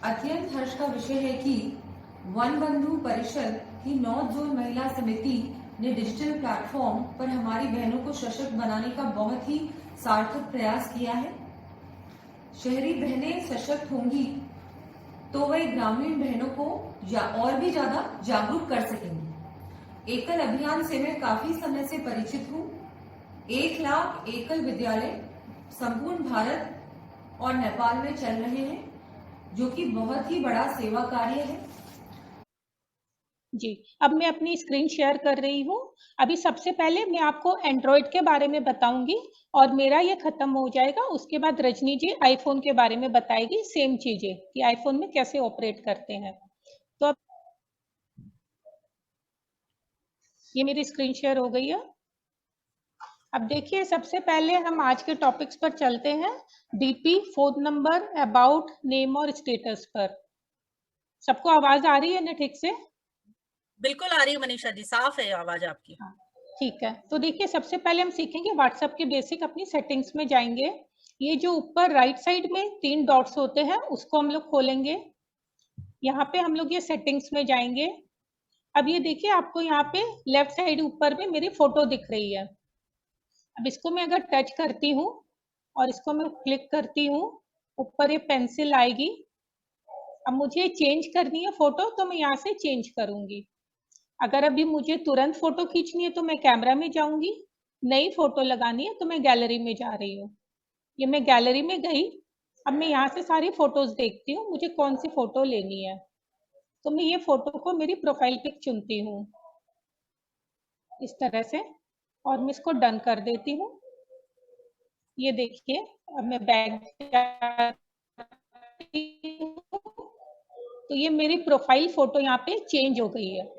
अत्यंत हर्ष का विषय है कि वन बंधु परिषद की नॉर्थ जोन महिला समिति ने डिजिटल प्लेटफॉर्म पर हमारी बहनों को सशक्त बनाने का बहुत ही सार्थक प्रयास किया है। शहरी बहनें सशक्त होंगी तो वे ग्रामीण बहनों को और भी ज्यादा जागरूक कर सकेंगी। एकल अभियान से मैं काफी समय से परिचित हूँ। 1 लाख एकल विद्यालय संपूर्ण भारत और नेपाल में चल रहे हैं, जो कि बहुत ही बड़ा सेवा कार्य है। जी, अब मैं अपनी स्क्रीन शेयर कर रही हूँ। अभी सबसे पहले मैं आपको एंड्रॉयड के बारे में बताऊंगी और मेरा ये खत्म हो जाएगा। उसके बाद रजनी जी आईफोन के बारे में बताएगी सेम चीजें कि आईफोन में कैसे ऑपरेट करते हैं। तो अब ये मेरी स्क्रीन शेयर हो गई है। अब देखिए, सबसे पहले हम आज के टॉपिक्स पर चलते हैं। DP, phone number, about, name और स्टेटस पर। सबको आवाज आ रही है ना ठीक से? बिल्कुल आ रही है मनीषा जी, साफ है आवाज आपकी। ठीक है, तो देखिए सबसे पहले हम सीखेंगे व्हाट्सएप के बेसिक। अपनी सेटिंग्स में जाएंगे। ये जो ऊपर राइट साइड में 3 डॉट्स होते हैं उसको हम लोग खोलेंगे। यहाँ पे हम लोग ये सेटिंग्स में जाएंगे। अब ये देखिए, आपको यहाँ पे लेफ्ट साइड ऊपर में मेरी फोटो दिख रही है। अब इसको मैं अगर टच करती हूँ और इसको मैं क्लिक करती हूँ, ऊपर ये पेंसिल आएगी। अब मुझे चेंज करनी है फोटो, तो मैं यहाँ से चेंज करूंगी। अगर अभी मुझे तुरंत फोटो खींचनी है तो मैं कैमरा में जाऊंगी। नई फोटो लगानी है तो मैं गैलरी में जा रही हूँ। ये मैं गैलरी में गई। अब मैं यहाँ से सारी फोटोज देखती हूँ, मुझे कौन सी फोटो लेनी है। तो मैं ये फोटो को मेरी प्रोफाइल पिक चुनती हूँ इस तरह से, और मैं इसको डन कर देती हूँ। ये देखिए, अब मैं बैक जाती हूँ तो ये मेरी प्रोफाइल फोटो यहाँ पे चेंज हो गई है।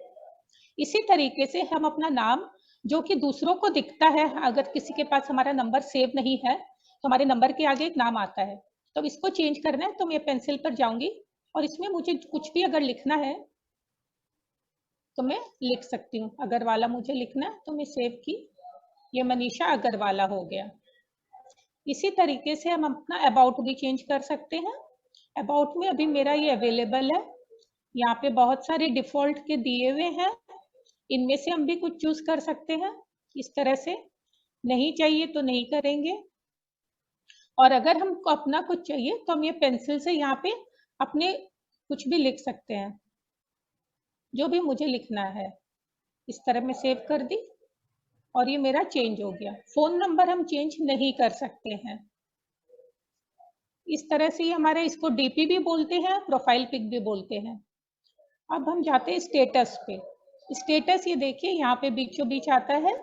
इसी तरीके से हम अपना नाम, जो कि दूसरों को दिखता है, अगर किसी के पास हमारा नंबर सेव नहीं है तो हमारे नंबर के आगे एक नाम आता है, तो इसको चेंज करना है तो मैं पेंसिल पर जाऊंगी और इसमें मुझे कुछ भी अगर लिखना है तो मैं लिख सकती हूँ। अग्रवाला मुझे लिखना है तो मैं सेव की, ये मनीषा अग्रवाला हो गया। इसी तरीके से हम अपना अबाउट भी चेंज कर सकते हैं। अबाउट में अभी मेरा ये अवेलेबल है। यहाँ पे बहुत सारे डिफॉल्ट के दिए हुए हैं, इनमें से हम भी कुछ चूज कर सकते हैं। इस तरह से नहीं चाहिए तो नहीं करेंगे, और अगर हमको अपना कुछ चाहिए तो हम ये पेंसिल से यहाँ पे अपने कुछ भी लिख सकते हैं, जो भी मुझे लिखना है। इस तरह मैं सेव कर दी और ये मेरा चेंज हो गया। फोन नंबर हम चेंज नहीं कर सकते हैं। इस तरह से हमारे इसको डीपी भी बोलते हैं, प्रोफाइल पिक भी बोलते हैं। अब हम जाते हैं स्टेटस पे। स्टेटस ये देखिए यहाँ पे बीचों बीच आता है।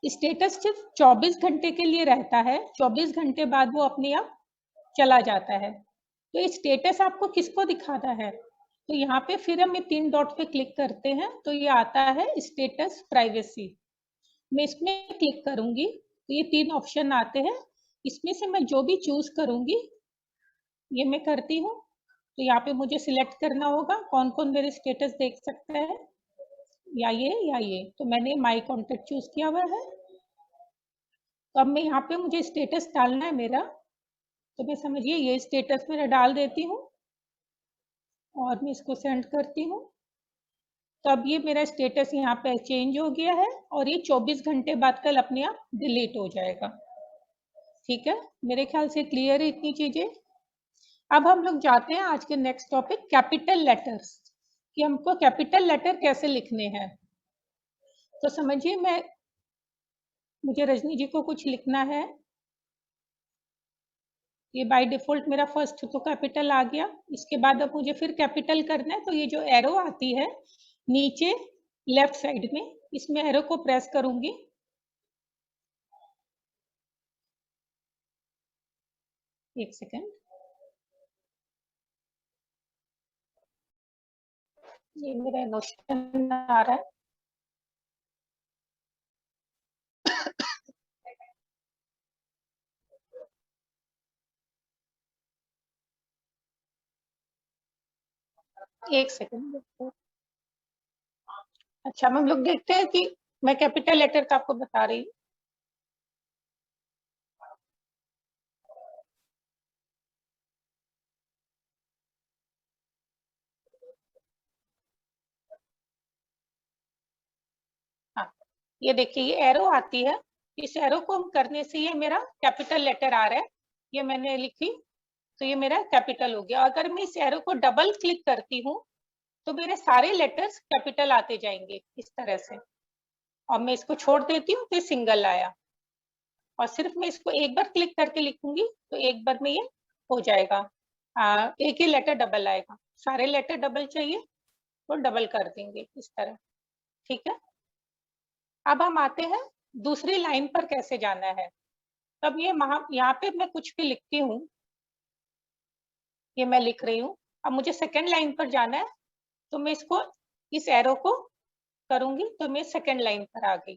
स्टेटस सिर्फ 24 घंटे के लिए रहता है, 24 घंटे बाद वो अपने आप चला जाता है। तो ये स्टेटस आपको किसको दिखाना है, तो यहाँ पे फिर हम 3 डॉट पे क्लिक करते हैं तो ये आता है स्टेटस प्राइवेसी। मैं इसमें क्लिक करूंगी तो ये 3 ऑप्शन आते हैं, इसमें से मैं जो भी चूज करूंगी ये मैं करती हूँ। तो यहाँ पे मुझे सिलेक्ट करना होगा कौन कौन मेरे स्टेटस देख सकता है, या ये। तो मैंने माई कॉन्टेक्ट चूज किया हुआ है। तो अब मैं यहाँ पे मुझे स्टेटस डालना है मेरा, तो मैं समझिए ये स्टेटस मेरा डाल देती हूँ और मैं इसको सेंड करती हूँ। तो अब ये मेरा स्टेटस यहाँ पे चेंज हो गया है और ये 24 घंटे बाद कल अपने आप डिलीट हो जाएगा। ठीक है, मेरे ख्याल से क्लियर है इतनी चीजें। अब हम लोग जाते हैं आज के नेक्स्ट टॉपिक, कैपिटल लेटर्स, कि हमको कैपिटल लेटर कैसे लिखने हैं। तो समझिए मुझे रजनी जी को कुछ लिखना है। ये बाय डिफॉल्ट मेरा फर्स्ट तो कैपिटल आ गया। इसके बाद अब मुझे फिर कैपिटल करना है, तो ये जो एरो आती है नीचे लेफ्ट साइड में, इसमें एरो को प्रेस करूंगी। एक सेकेंड, ये मेरा नोशन आ रहा है। एक सेकेंड। अच्छा, हम लोग देखते हैं कि मैं कैपिटल लेटर का आपको बता रही हूँ। ये देखिए ये एरो आती है, इस एरो को हम करने से ये मेरा कैपिटल लेटर आ रहा है, ये मैंने लिखी तो ये मेरा कैपिटल हो गया। अगर मैं इस एरो को डबल क्लिक करती हूँ तो मेरे सारे लेटर्स कैपिटल आते जाएंगे इस तरह से, और मैं इसको छोड़ देती हूँ तो सिंगल आया, और सिर्फ मैं इसको एक बार क्लिक करके लिखूंगी तो एक बार में ये हो जाएगा, एक ही लेटर डबल आएगा। सारे लेटर डबल चाहिए तो डबल कर देंगे इस तरह, ठीक है। अब हम आते हैं दूसरी लाइन पर कैसे जाना है। तब ये यहाँ पे मैं कुछ भी लिखती हूँ, ये मैं लिख रही हूँ। अब मुझे सेकेंड लाइन पर जाना है तो मैं इसको इस एरो को करूंगी तो मैं सेकेंड लाइन पर आ गई,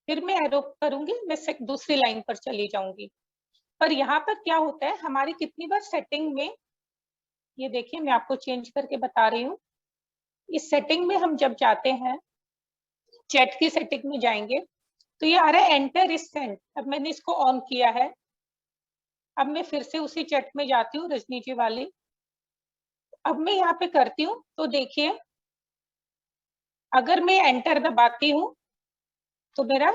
फिर मैं एरो करूंगी मैं दूसरी लाइन पर चली जाऊंगी। पर यहाँ पर क्या होता है, हमारी कितनी बार सेटिंग में, ये देखिए मैं आपको चेंज करके बता रही हूँ, इस सेटिंग में हम जब जाते हैं, चैट की सेटिंग में जाएंगे तो ये आ रहा है एंटर इज सेंड। अब मैंने इसको ऑन किया है, अब मैं फिर से उसी चैट में जाती हूँ रजनी जी वाली। अब मैं यहाँ पे करती हूँ तो देखिए अगर मैं एंटर दबाती हूँ तो मेरा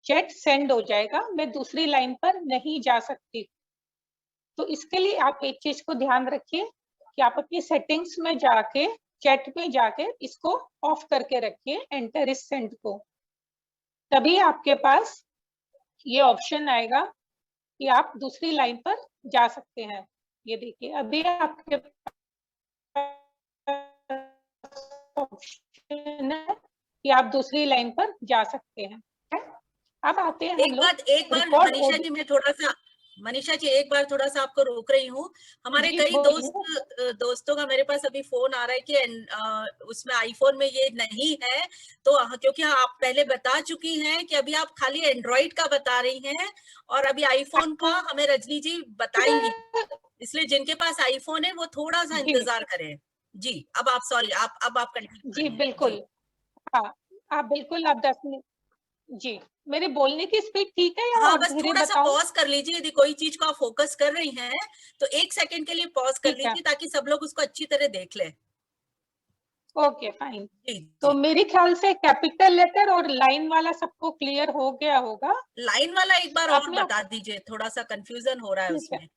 चैट सेंड हो जाएगा, मैं दूसरी लाइन पर नहीं जा सकती। तो इसके लिए आप एक चीज को ध्यान रखिए कि आप अपनी सेटिंग्स में जाके चैट में जाके इसको ऑफ करके रखिए एंटर इज सेंड को, तभी आपके पास ये ऑप्शन आएगा कि आप दूसरी लाइन पर जा सकते हैं। ये देखिए अभी आपके ऑप्शन है कि आप दूसरी लाइन पर जा सकते हैं। अब आते हैं हम लोग एक बार मनीषा जी मैं थोड़ा सा, मनीषा जी एक बार थोड़ा सा आपको रोक रही हूँ। हमारे कई दोस्तों का मेरे पास अभी फोन आ रहा है कि उसमें आईफोन में ये नहीं है, तो क्योंकि आप पहले बता चुकी हैं कि अभी आप खाली एंड्रॉइड का बता रही हैं और अभी आईफोन का हमें रजनी जी बताएंगी, इसलिए जिनके पास आईफोन है वो थोड़ा सा इंतजार करें। जी अब आप सॉरी अब आप कंटिन्यू जी बिल्कुल, हाँ आप बिल्कुल, आप 10 मिनट जी, मेरे बोलने की स्पीड ठीक है या हाँ, और बस धीरे थोड़ा सा बताऊं? पॉज कर लीजिए, यदि कोई चीज को आप फोकस कर रही हैं तो 1 सेकंड के लिए पॉज कर लीजिए ताकि सब लोग उसको अच्छी तरह देख लें। Okay fine. जी, तो जी। मेरे ख्याल से कैपिटल लेटर और लाइन वाला सबको क्लियर हो गया होगा। लाइन वाला एक बार और आपने बता दीजिए, थोड़ा सा कंफ्यूजन हो रहा है ठीक है, उसमें।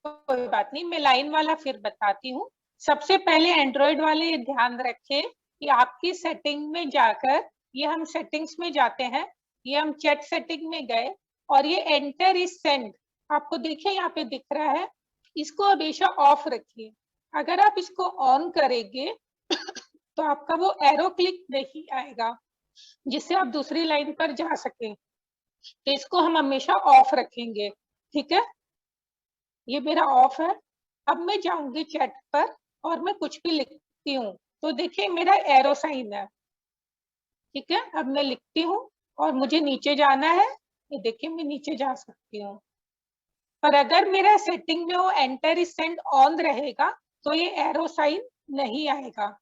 कोई बात नहीं, मैं लाइन वाला फिर बताती हूँ। सबसे पहले एंड्रॉइड वाले ये ध्यान रखें कि आपकी सेटिंग में जाकर, ये हम सेटिंग्स में जाते हैं, ये हम चैट सेटिंग में गए और ये एंटर इज सेंड आपको देखिए यहाँ पे दिख रहा है, इसको हमेशा ऑफ रखिए। अगर आप इसको ऑन करेंगे तो आपका वो एरो क्लिक नहीं आएगा जिससे आप दूसरी लाइन पर जा सकें, तो इसको हम हमेशा ऑफ रखेंगे, ठीक है। ये मेरा ऑफ है। अब मैं जाऊंगी चैट पर और मैं कुछ भी लिखती हूँ तो देखिए मेरा एरो साइन है, ठीक है। अब मैं लिखती हूँ और मुझे नीचे जाना है, ये देखिए मैं नीचे जा सकती हूँ। पर अगर मेरा सेटिंग में वो एंटर इज सेंड ऑन रहेगा तो ये एरो साइन नहीं आएगा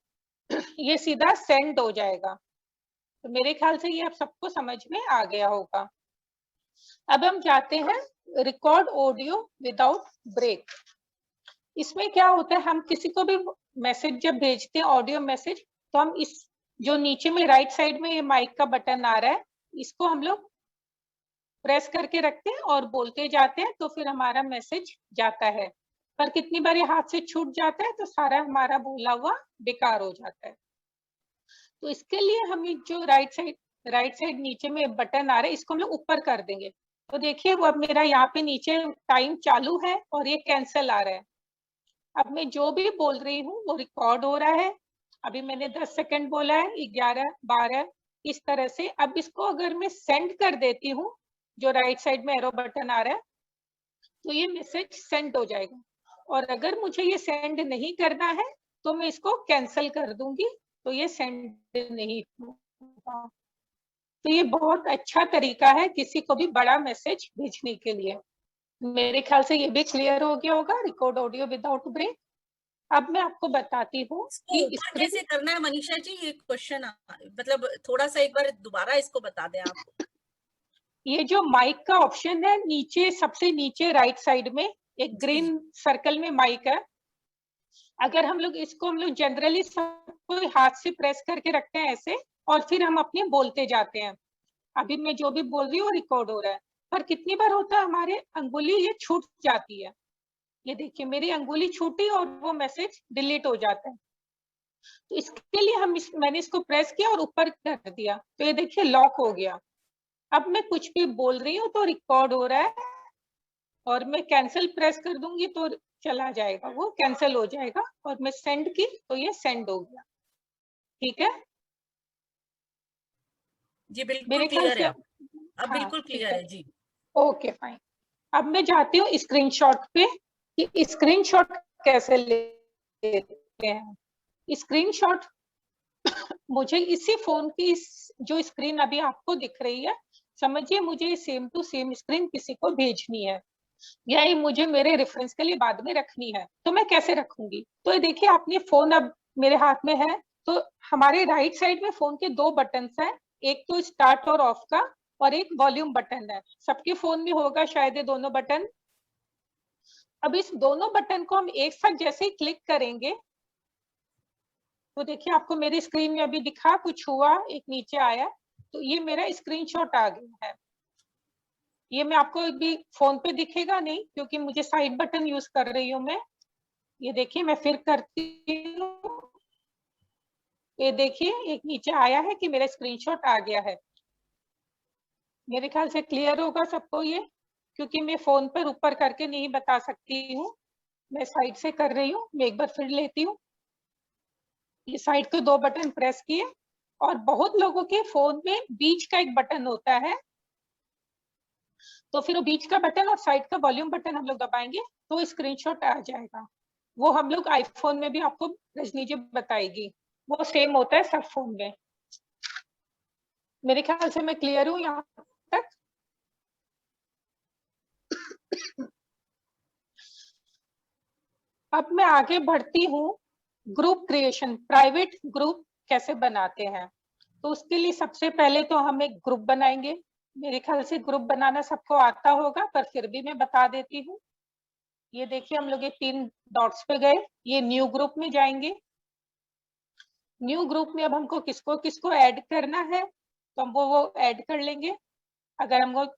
ये सीधा सेंड हो जाएगा। तो मेरे ख्याल से ये आप सबको समझ में आ गया होगा। अब हम जाते हैं रिकॉर्ड ऑडियो विदाउट ब्रेक। इसमें क्या होता है, हम किसी को भी मैसेज जब भेजते हैं ऑडियो मैसेज, तो हम इस जो नीचे में राइट साइड में ये माइक का बटन आ रहा है, इसको हम लोग प्रेस करके रखते हैं और बोलते जाते हैं तो फिर हमारा मैसेज जाता है। पर कितनी बार ये हाथ से छूट जाता है तो सारा हमारा बोला हुआ बेकार हो जाता है। तो इसके लिए हम जो राइट साइड नीचे में बटन आ रहा है इसको हम लोग ऊपर कर देंगे। तो देखिए वो अब मेरा यहाँ पे नीचे टाइम चालू है और ये कैंसिल आ रहा है। अब मैं जो भी बोल रही हूँ वो रिकॉर्ड हो रहा है। अभी मैंने 10 सेकंड बोला है, 11, 12 इस तरह से। अब इसको अगर मैं सेंड कर देती हूँ, जो राइट साइड में एरो बटन आ रहा है, तो ये मैसेज सेंड हो जाएगा। और अगर मुझे ये सेंड नहीं करना है तो मैं इसको कैंसिल कर दूंगी तो ये सेंड नहीं होगा। तो ये बहुत अच्छा तरीका है किसी को भी बड़ा मैसेज भेजने के लिए। मेरे ख्याल से ये भी क्लियर हो गया होगा, रिकॉर्ड ऑडियो विदाउट ब्रेक। अब मैं आपको बताती हूँ कि ऊपर कैसे करना है मनीषा जी, ये क्वेश्चन मतलब थोड़ा सा एक बार दोबारा इसको बता दें आप। ये जो माइक का ऑप्शन है नीचे, सबसे नीचे राइट साइड में एक ग्रीन सर्कल में माइक है। अगर हम लोग इसको जनरली सबको हाथ से प्रेस करके रखते हैं ऐसे, और फिर हम अपने बोलते जाते हैं। अभी मैं जो भी बोल रही हूँ रिकॉर्ड हो रहा है, पर कितनी बार होता है हमारे अंगुली ये छूट जाती है। ये देखिए मेरी अंगुली छूटी और वो मैसेज डिलीट हो जाता है। तो इसके लिए मैंने इसको प्रेस किया और ऊपर कर दिया, तो ये देखिए लॉक हो गया। अब मैं कुछ भी बोल रही हूँ तो रिकॉर्ड हो रहा है, और मैं कैंसिल प्रेस कर दूंगी तो चला जाएगा, वो कैंसिल हो जाएगा, और मैं सेंड की तो ये सेंड हो गया। ठीक है, जी बिल्कुल मेरे ख्याल क्लियर से है अब हाँ बिल्कुल ठीक क्लियर है, है जी। Okay fine. अब मैं जाती हूँ स्क्रीनशॉट पे कि स्क्रीनशॉट कैसे लेते हैं। स्क्रीनशॉट मुझे इसी फोन की जो स्क्रीन अभी आपको दिख रही है, समझिए मुझे सेम टू सेम स्क्रीन किसी को भेजनी है, या ये मुझे मेरे रेफरेंस के लिए बाद में रखनी है, तो मैं कैसे रखूंगी। तो ये देखिए आपने फोन अब मेरे हाथ में है, तो हमारे राइट साइड में फोन के दो बटन है, एक तो स्टार्ट और ऑफ का, और एक वॉल्यूम बटन है। सबके फोन में होगा शायद ये दोनों बटन। अब इस दोनों बटन को हम एक साथ जैसे ही क्लिक करेंगे, तो देखिए आपको मेरी स्क्रीन में अभी दिखा, कुछ हुआ, एक नीचे आया, तो ये मेरा स्क्रीनशॉट आ गया है। ये मैं आपको भी फोन पे दिखेगा नहीं, क्योंकि मुझे साइड बटन यूज कर रही हूँ मैं। ये देखिए मैं फिर करती हूँ, ये देखिए एक नीचे आया है कि मेरा स्क्रीनशॉट आ गया है। मेरे ख्याल से क्लियर होगा सबको ये, क्योंकि मैं फोन पर ऊपर करके नहीं बता सकती हूँ, मैं साइड से कर रही हूँ। मैं एक बार फिर लेती हूँ, ये साइड के दो बटन प्रेस किए, और बहुत लोगों के फोन में बीच का एक बटन होता है, तो फिर वो बीच का बटन और साइड का वॉल्यूम बटन हम लोग दबाएंगे तो स्क्रीनशॉट आ जाएगा। वो हम लोग आईफोन में भी आपको रजनी जी बताएगी, वो सेम होता है सब फोन में। मेरे ख्याल से मैं क्लियर हूँ यहाँ तक। अब मैं आगे बढ़ती हूँ, ग्रुप क्रिएशन, प्राइवेट ग्रुप कैसे बनाते हैं। तो उसके लिए सबसे पहले तो हम एक ग्रुप बनाएंगे। मेरे ख्याल से ग्रुप बनाना सबको आता होगा, पर फिर भी मैं बता देती हूँ। ये देखिए हम लोग ये 3 डॉट्स पे गए, ये न्यू ग्रुप में जाएंगे। न्यू ग्रुप में अब हमको किसको किसको ऐड करना है, तो हम वो ऐड कर लेंगे। अगर हमको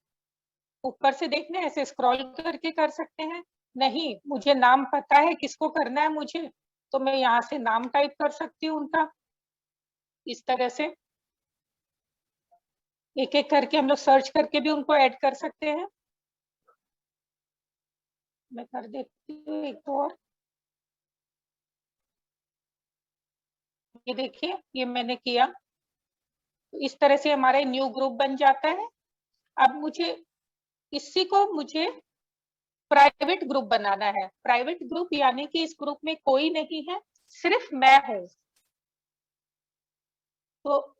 ऊपर से देखना है, ऐसे स्क्रॉल करके कर सकते हैं। नहीं, मुझे नाम पता है किसको करना है मुझे, तो मैं यहाँ से नाम टाइप कर सकती हूँ उनका, इस तरह से एक एक करके हम लोग सर्च करके भी उनको ऐड कर सकते हैं। मैं कर देती हूँ एक तो और, ये देखिए ये मैंने किया, तो इस तरह से हमारा न्यू ग्रुप बन जाता है। अब मुझे प्राइवेट ग्रुप बनाना है। प्राइवेट ग्रुप यानी कि इस ग्रुप में कोई नहीं है, सिर्फ मैं हूं। तो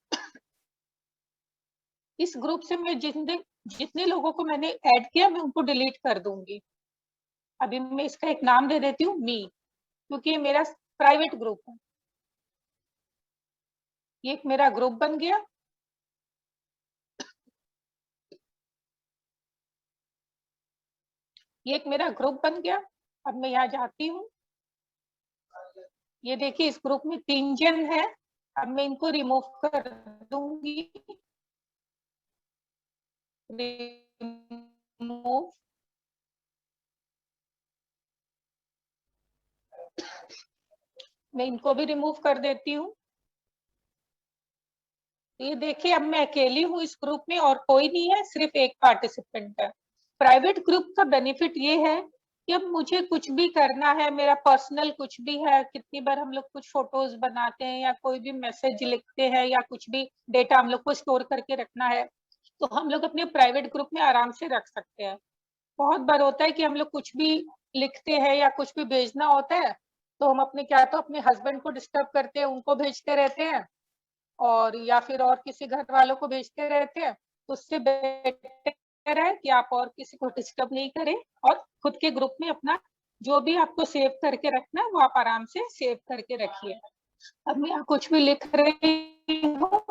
इस ग्रुप से मैं जितने लोगों को मैंने ऐड किया मैं उनको डिलीट कर दूंगी। अभी मैं इसका एक नाम दे देती हूँ मी, क्योंकि ये मेरा प्राइवेट ग्रुप है। ये एक मेरा ग्रुप बन गया। ये एक मेरा ग्रुप बन गया। अब मैं यहाँ जाती हूँ, ये देखिए इस ग्रुप में 3 जन है। अब मैं इनको रिमूव कर दूंगी, रिमूव, मैं इनको भी रिमूव कर देती हूँ। ये देखिए अब मैं अकेली हूँ इस ग्रुप में और कोई नहीं है, सिर्फ एक पार्टिसिपेंट है। प्राइवेट ग्रुप का बेनिफिट ये है कि अब मुझे कुछ भी करना है, मेरा पर्सनल कुछ भी है, कितनी बार हम लोग कुछ फोटोज बनाते हैं या कोई भी मैसेज लिखते हैं या कुछ भी डेटा हम लोग को स्टोर करके रखना है, तो हम लोग अपने प्राइवेट ग्रुप में आराम से रख सकते हैं। बहुत बार होता है कि हम लोग कुछ भी लिखते हैं या कुछ भी भेजना होता है, तो हम अपने क्या तो अपने हस्बैंड को डिस्टर्ब करते हैं, उनको भेजते रहते हैं, और या फिर और किसी घर वालों को भेजते रहते हैं। तो उससे बेटर है कि आप और किसी को डिस्टर्ब नहीं करें, और खुद के ग्रुप में अपना जो भी आपको सेव करके रखना है वो आप आराम से सेव करके रखिए। अब मैं कुछ भी लिख रही हूँ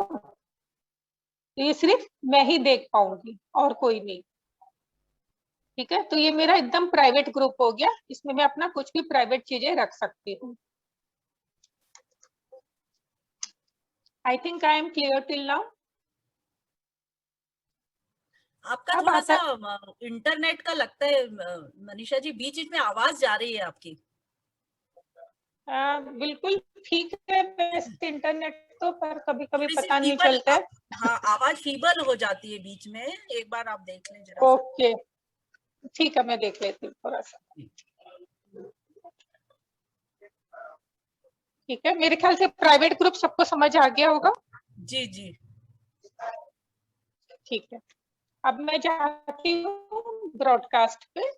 तो ये सिर्फ मैं ही देख पाऊंगी और कोई नहीं। ठीक है, तो ये मेरा एकदम प्राइवेट ग्रुप हो गया, इसमें मैं अपना कुछ भी प्राइवेट चीजें रख सकती हूँ। I think I am clear till now. आपका अब थोड़ा सा आता इंटरनेट का लगता है मनीषा जी, बीच बीच में आवाज जा रही है आपकी। बिल्कुल ठीक है, वैसे इंटरनेट तो, पर कभी कभी थोड़ी सी पता नहीं फीबल, चलता है। हाँ आवाज फीबल हो जाती है बीच में, एक बार आप देख लें जरा सा। ओके, ठीक है, मैं देख लेती हूँ थोड़ा सा। ठीक है, मेरे ख्याल से प्राइवेट ग्रुप सबको समझ आ गया होगा। जी जी। ठीक है, अब मैं जाती हूँ ब्रॉडकास्ट पे।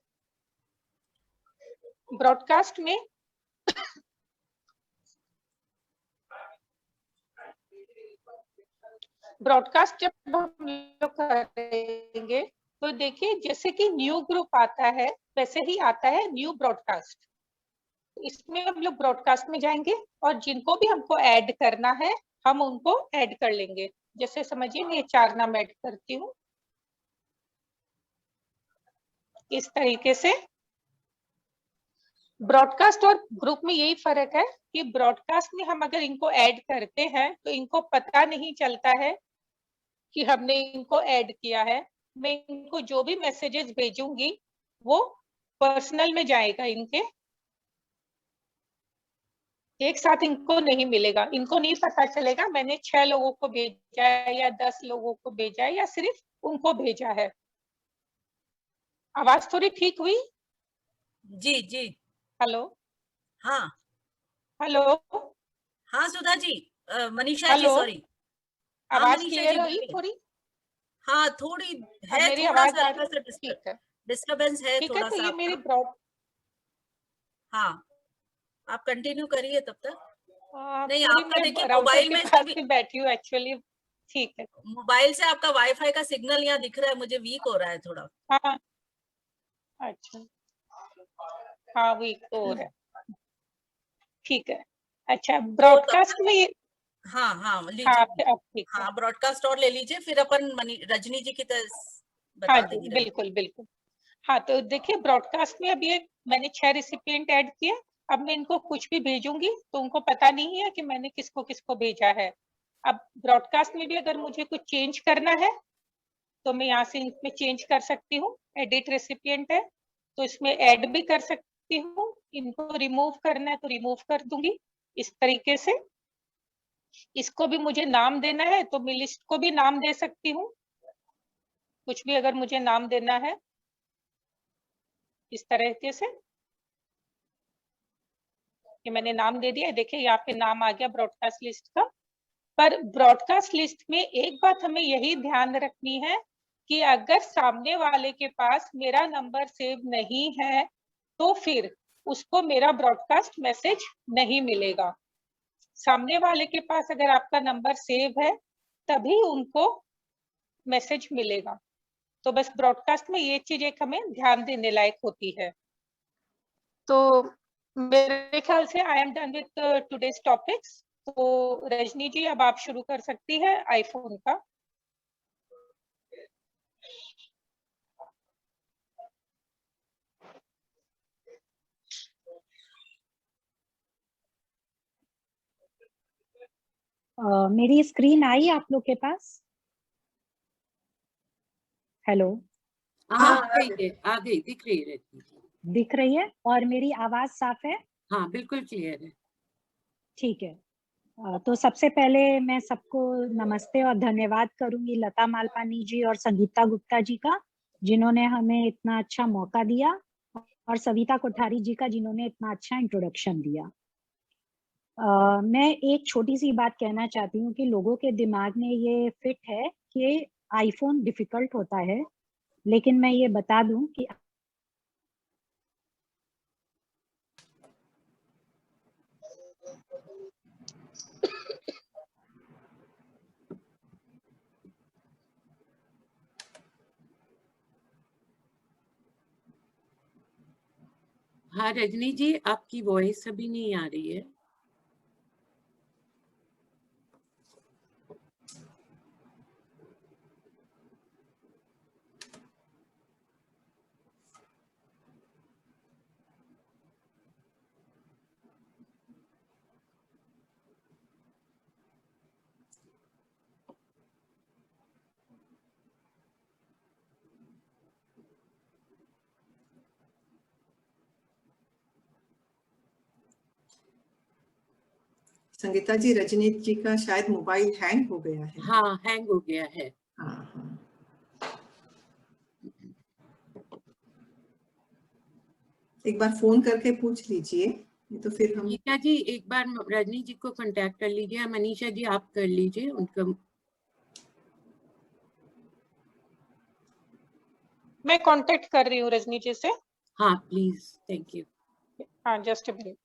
ब्रॉडकास्ट में ब्रॉडकास्ट जब हम लोग करेंगे तो देखिए, जैसे कि न्यू ग्रुप आता है वैसे ही आता है न्यू ब्रॉडकास्ट। इसमें हम लोग ब्रॉडकास्ट में जाएंगे और जिनको भी हमको ऐड करना है हम उनको ऐड कर लेंगे। जैसे समझिए, मैं 4 नाम ऐड करती हूँ इस तरीके से। ब्रॉडकास्ट और ग्रुप में यही फर्क है कि ब्रॉडकास्ट में हम अगर इनको ऐड करते हैं तो इनको पता नहीं चलता है कि हमने इनको ऐड किया है। मैं इनको जो भी मैसेजेस भेजूंगी वो पर्सनल में जाएगा इनके, एक साथ इनको नहीं मिलेगा। इनको नहीं पता चलेगा मैंने 6 लोगों को भेजा है या 10 लोगों को भेजा है या सिर्फ उनको भेजा है। आवाज थोड़ी ठीक हुई? जी जी। हेलो हाँ हेलो हाँ सुधा जी, मनीषा जी हेलो, सॉरी। हाँ आवाज मनीषा जी क्लियर हुई बोलिए। थोड़ी? हाँ थोड़ी अब है, मेरी थोड़ा आवाज सा आ हल्का रही? सा ठीक है, डिस्टरबेंस है ठीक है, थोड़ा तो सा ये मेरी आपका। ब्रॉड हाँ आप कंटिन्यू करिए तब तक। नहीं थोड़ी आपका देखिए मैं राउटर मोबाइल के में से पास भी, ही बैठी हूँ एक्चुअली। ठीक है, मोबाइल से आपका वाईफाई का सिग्नल यहाँ दिख रहा है मुझे, वीक हो रहा है थोड़ा। हाँ, अच्छा, हाँ वीक तो हो रहा है। ठीक है, अच्छा, तो तब ब्रॉडकास्ट तक, में ये, हाँ हाँ हाँ लीजिए। अब ठीक है। हाँ ब्रॉडकास्ट और ले लीजिए, फिर अपन रजनी जी की तरह हाँ बता जी, देंगे रजनी। बिल्कुल बिल्कुल। हाँ, तो देखिए, ब्रॉडकास्ट में अब ये मैंने 6 रिसिपिएंट ऐड किए। अब मैं इनको कुछ भी भेजूंगी तो उनको पता नहीं है कि मैंने किसको किसको भेजा है। अब ब्रॉडकास्ट में भी अगर मुझे कुछ चेंज करना है तो मैं यहाँ से इसमें चेंज कर सकती हूँ। एडिट रेसिपिएंट है तो इसमें ऐड भी कर सकती हूँ। इनको रिमूव करना है तो रिमूव कर दूंगी इस तरीके से। इसको भी मुझे नाम देना है तो मैं लिस्ट को भी नाम दे सकती हूँ, कुछ भी अगर मुझे नाम देना है इस तरीके से। कि मैंने नाम दे दिया, देखिए यहाँ पे नाम आ गया ब्रॉडकास्ट लिस्ट का। पर ब्रॉडकास्ट लिस्ट में एक बात हमें यही ध्यान रखनी है कि अगर सामने वाले के पास मेरा नंबर सेव नहीं है तो फिर उसको मेरा ब्रॉडकास्ट मैसेज नहीं मिलेगा। सामने वाले के पास अगर आपका नंबर सेव है तभी उनको मैसेज मिलेगा। तो बस ब्रॉडकास्ट में ये चीज एक हमें ध्यान देने लायक होती है। तो मेरे ख्याल से I am done with today's topics. तो रजनी जी, अब आप शुरू कर सकती है आईफोन का। मेरी स्क्रीन आई आप लोग के पास? हेलो, हाँ आ गई दिख रही है। दिख रही है और मेरी आवाज साफ है? हाँ बिल्कुल क्लियर है। ठीक है। तो सबसे पहले मैं सबको नमस्ते और धन्यवाद करूंगी लता मालपानी जी और संगीता गुप्ता जी का, जिन्होंने हमें इतना अच्छा मौका दिया, और सविता कोठारी जी का, जिन्होंने इतना अच्छा इंट्रोडक्शन दिया। मैं एक छोटी सी बात कहना चाहती हूँ कि लोगों के दिमाग में ये फिट है कि आईफोन डिफिकल्ट होता है, लेकिन मैं ये बता दूं कि हाँ रजनी जी, आपकी वॉइस अभी नहीं आ रही है। संगीता जी, रजनीत जी का शायद मोबाइल हैंग हो गया है। हाँ, हैंग हो गया है। हाँ हाँ, एक बार फोन करके पूछ लीजिए, नहीं तो फिर हम। गीता जी एक बार रजनी जी को कांटेक्ट कर लीजिए, मनीषा जी आप कर लीजिए उनका। मैं कांटेक्ट कर रही हूँ रजनी जी से। हाँ प्लीज, थैंक यू। हाँ, जस्ट अ मिनट।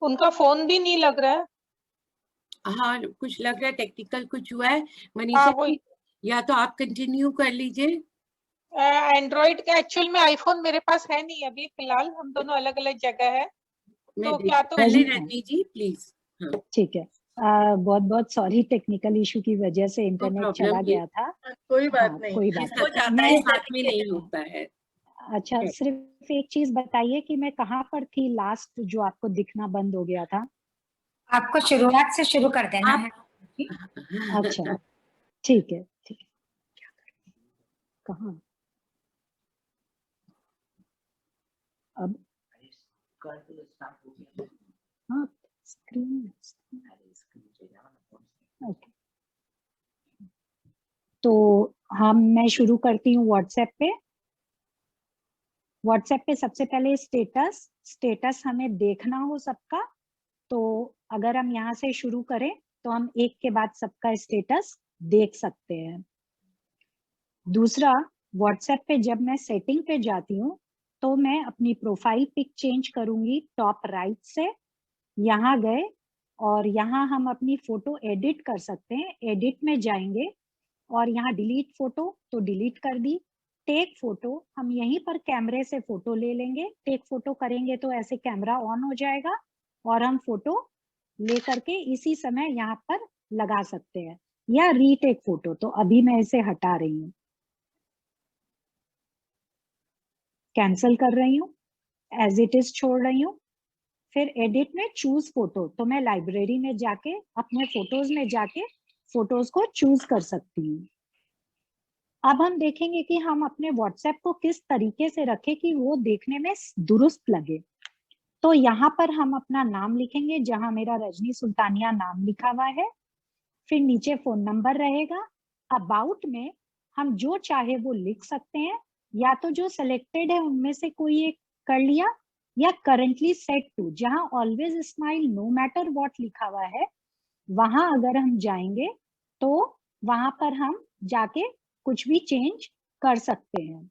उनका फोन भी नहीं लग रहा है। हाँ कुछ लग रहा है टेक्निकल कुछ हुआ है। मनीषा हाँ, वही। जी या तो आप कंटिन्यू कर लीजिए। एंड्रॉइड का एक्चुअल में आईफोन मेरे पास है नहीं अभी फिलहाल, हम दोनों अलग अलग जगह है। मैं तो देख क्या तो कर ले रजनी, रजनी जी प्लीज। हाँ, ठीक है। बहुत बहुत सॉरी, टेक्निकल इशू की वजह से इंटरनेट प्रॉब्लम चला नहीं, गया था। कोई बात हाँ, नहीं, कोई बात इसका हो नहीं। जाता है मैं साथ में नहीं होता है। अच्छा, सिर्फ एक चीज बताइए कि मैं कहाँ पर थी लास्ट, जो आपको दिखना बंद हो गया था। आपको शुरुआत से शुरू कर देना आप है। अच्छा, ठीक है, ठीक है। कहाँ अब? हाँ, स्क्रीन। ओके, तो मैं शुरू करती हूँ व्हाट्सएप पे। व्हाट्सएप पे सबसे पहले स्टेटस हमें देखना हो सबका, तो अगर हम यहाँ से शुरू करें तो हम एक के बाद सबका स्टेटस देख सकते हैं। दूसरा, व्हाट्सएप पे जब मैं सेटिंग पे जाती हूँ तो मैं अपनी प्रोफाइल पिक चेंज करूंगी टॉप राइट से। यहाँ गए और यहाँ हम अपनी फोटो एडिट कर सकते हैं। एडिट में जाएंगे और यहाँ डिलीट फोटो, तो डिलीट कर दी। टेक फोटो, हम यहीं पर कैमरे से फोटो ले लेंगे। टेक फोटो करेंगे तो ऐसे कैमरा ऑन हो जाएगा और हम फोटो ले करके इसी समय यहाँ पर लगा सकते हैं। या रीटेक फोटो, तो अभी मैं इसे हटा रही हूँ, कैंसिल कर रही हूँ, एज इट इज छोड़ रही हूँ। फिर एडिट में चूज फोटो, तो मैं लाइब्रेरी में जाके अपने फोटोज में जाके फोटोज को चूज कर सकती हूँ। अब हम देखेंगे कि हम अपने व्हाट्सएप को किस तरीके से रखें कि वो देखने में दुरुस्त लगे। तो यहाँ पर हम अपना नाम लिखेंगे, जहां मेरा रजनी सुल्तानिया नाम लिखा हुआ है। फिर नीचे फोन नंबर रहेगा। अबाउट में हम जो चाहे वो लिख सकते हैं, या तो जो सिलेक्टेड है उनमें से कोई एक कर लिया, या करंटली सेट टू, जहां always smile no matter what लिखा हुआ है, वहां अगर हम जाएंगे तो वहां पर हम जाके कुछ भी चेंज कर सकते हैं।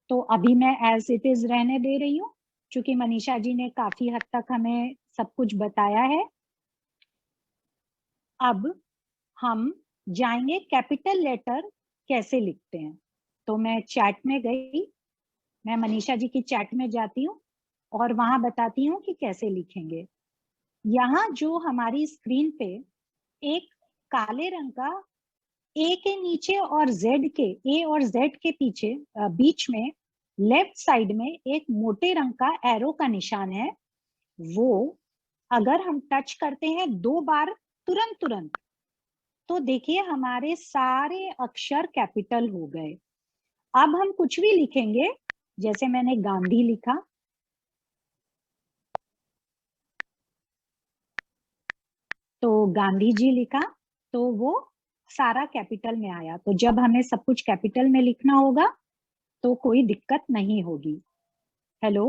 तो अभी मैं एज इट इज रहने दे रही हूँ, क्योंकि मनीषा जी ने काफी हद तक हमें सब कुछ बताया है। अब हम जाएंगे कैपिटल लेटर कैसे लिखते हैं। तो मैं चैट में गई, मैं मनीषा जी की चैट में जाती हूँ और वहां बताती हूँ कि कैसे लिखेंगे। यहाँ जो हमारी स्क्रीन पे एक काले रंग का ए के नीचे और जेड के, ए और जेड के पीछे बीच में लेफ्ट साइड में एक मोटे रंग का एरो का निशान है, वो अगर हम टच करते हैं 2 बार तुरंत, तो देखिए हमारे सारे अक्षर कैपिटल हो गए। अब हम कुछ भी लिखेंगे, जैसे मैंने गांधी लिखा, तो गांधी जी लिखा, तो वो सारा कैपिटल में आया। तो जब हमें सब कुछ कैपिटल में लिखना होगा तो कोई दिक्कत नहीं होगी। हेलो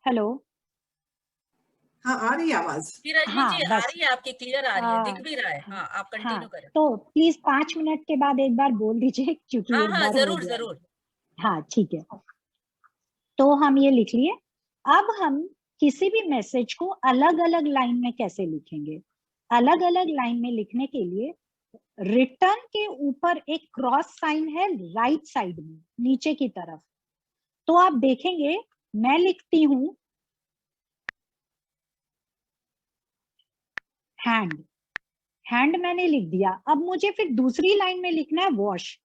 हेलो, हाँ आ रही है आवाज। रजनी हाँ जी आ बस रही है, आपकी क्लियर आ रही है, दिख आ, भी रहा है। हाँ, आप कंटिन्यू हाँ, करें। तो प्लीज 5 मिनट के बाद एक बार बोल दीजिए क्योंकि हाँ एक हाँ, बार हो जरूर गया। जरूर। हाँ ठीक है, तो हम ये लिख लिए। अब हम किसी भी मैसेज को अलग अलग लाइन में कैसे लिखेंगे? अलग अलग लाइन में लिखने के लिए रिटर्न के ऊपर एक क्रॉस साइन है राइट साइड में नीचे की तरफ। तो आप देखेंगे मैं लिखती हूं हैंड, हैंड मैंने लिख दिया। अब मुझे फिर दूसरी लाइन में लिखना है वॉश,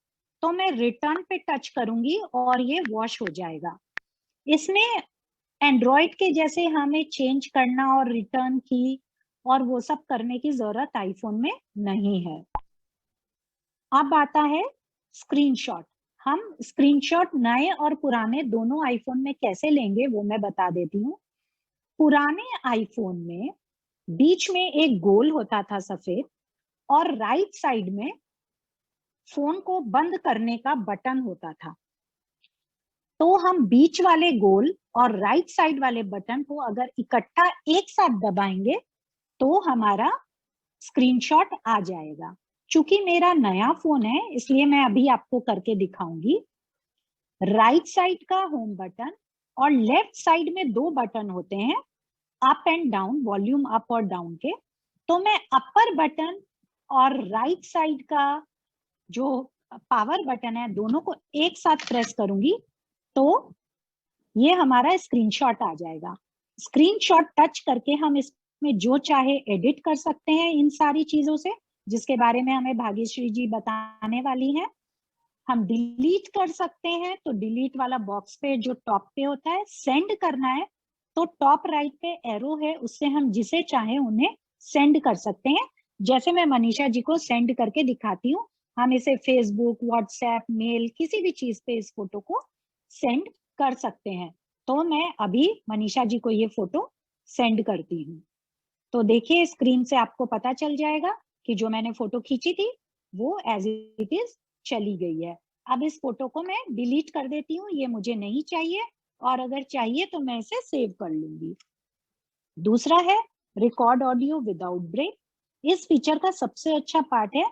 तो मैं रिटर्न पे टच करूंगी और ये वॉश हो जाएगा। इसमें एंड्रॉइड के जैसे हमें चेंज करना और रिटर्न की और वो सब करने की जरूरत आईफोन में नहीं है। अब आता है स्क्रीनशॉट। हम स्क्रीनशॉट नए और पुराने दोनों आईफोन में कैसे लेंगे वो मैं बता देती हूँ। पुराने आईफोन में बीच में एक गोल होता था सफेद, और राइट साइड में फोन को बंद करने का बटन होता था। तो हम बीच वाले गोल और राइट साइड वाले बटन को अगर इकट्ठा एक साथ दबाएंगे तो हमारा स्क्रीनशॉट आ जाएगा। चूंकि मेरा नया फोन है इसलिए मैं अभी आपको करके दिखाऊंगी। राइट साइड का होम बटन और लेफ्ट साइड में दो बटन होते हैं, up and down, volume up और डाउन के। तो मैं अपर बटन और राइट साइड का जो पावर बटन है दोनों को एक साथ प्रेस करूंगी तो ये हमारा स्क्रीनशॉट आ जाएगा। स्क्रीनशॉट टच करके हम इसमें जो चाहे एडिट कर सकते हैं इन सारी चीजों से, जिसके बारे में हमें भाग्यश्री जी बताने वाली हैं। हम डिलीट कर सकते हैं, तो डिलीट वाला बॉक्स पे जो टॉप पे होता है, सेंड करना है तो टॉप राइट पे एरो है, उससे हम जिसे चाहे उन्हें सेंड कर सकते हैं। जैसे मैं मनीषा जी को सेंड करके दिखाती हूँ, हम इसे फेसबुक, व्हाट्सएप, मेल, किसी भी चीज पे इस फोटो को सेंड कर सकते हैं। तो मैं अभी मनीषा जी को ये फोटो सेंड करती हूँ। तो देखिए स्क्रीन से आपको पता चल जाएगा कि जो मैंने फोटो खींची थी वो एज इट इज चली गई है। अब इस फोटो को मैं डिलीट कर देती हूँ, ये मुझे नहीं चाहिए, और अगर चाहिए तो मैं इसे सेव कर लूंगी। दूसरा है रिकॉर्ड ऑडियो विदाउट ब्रेक। इस फीचर का सबसे अच्छा पार्ट है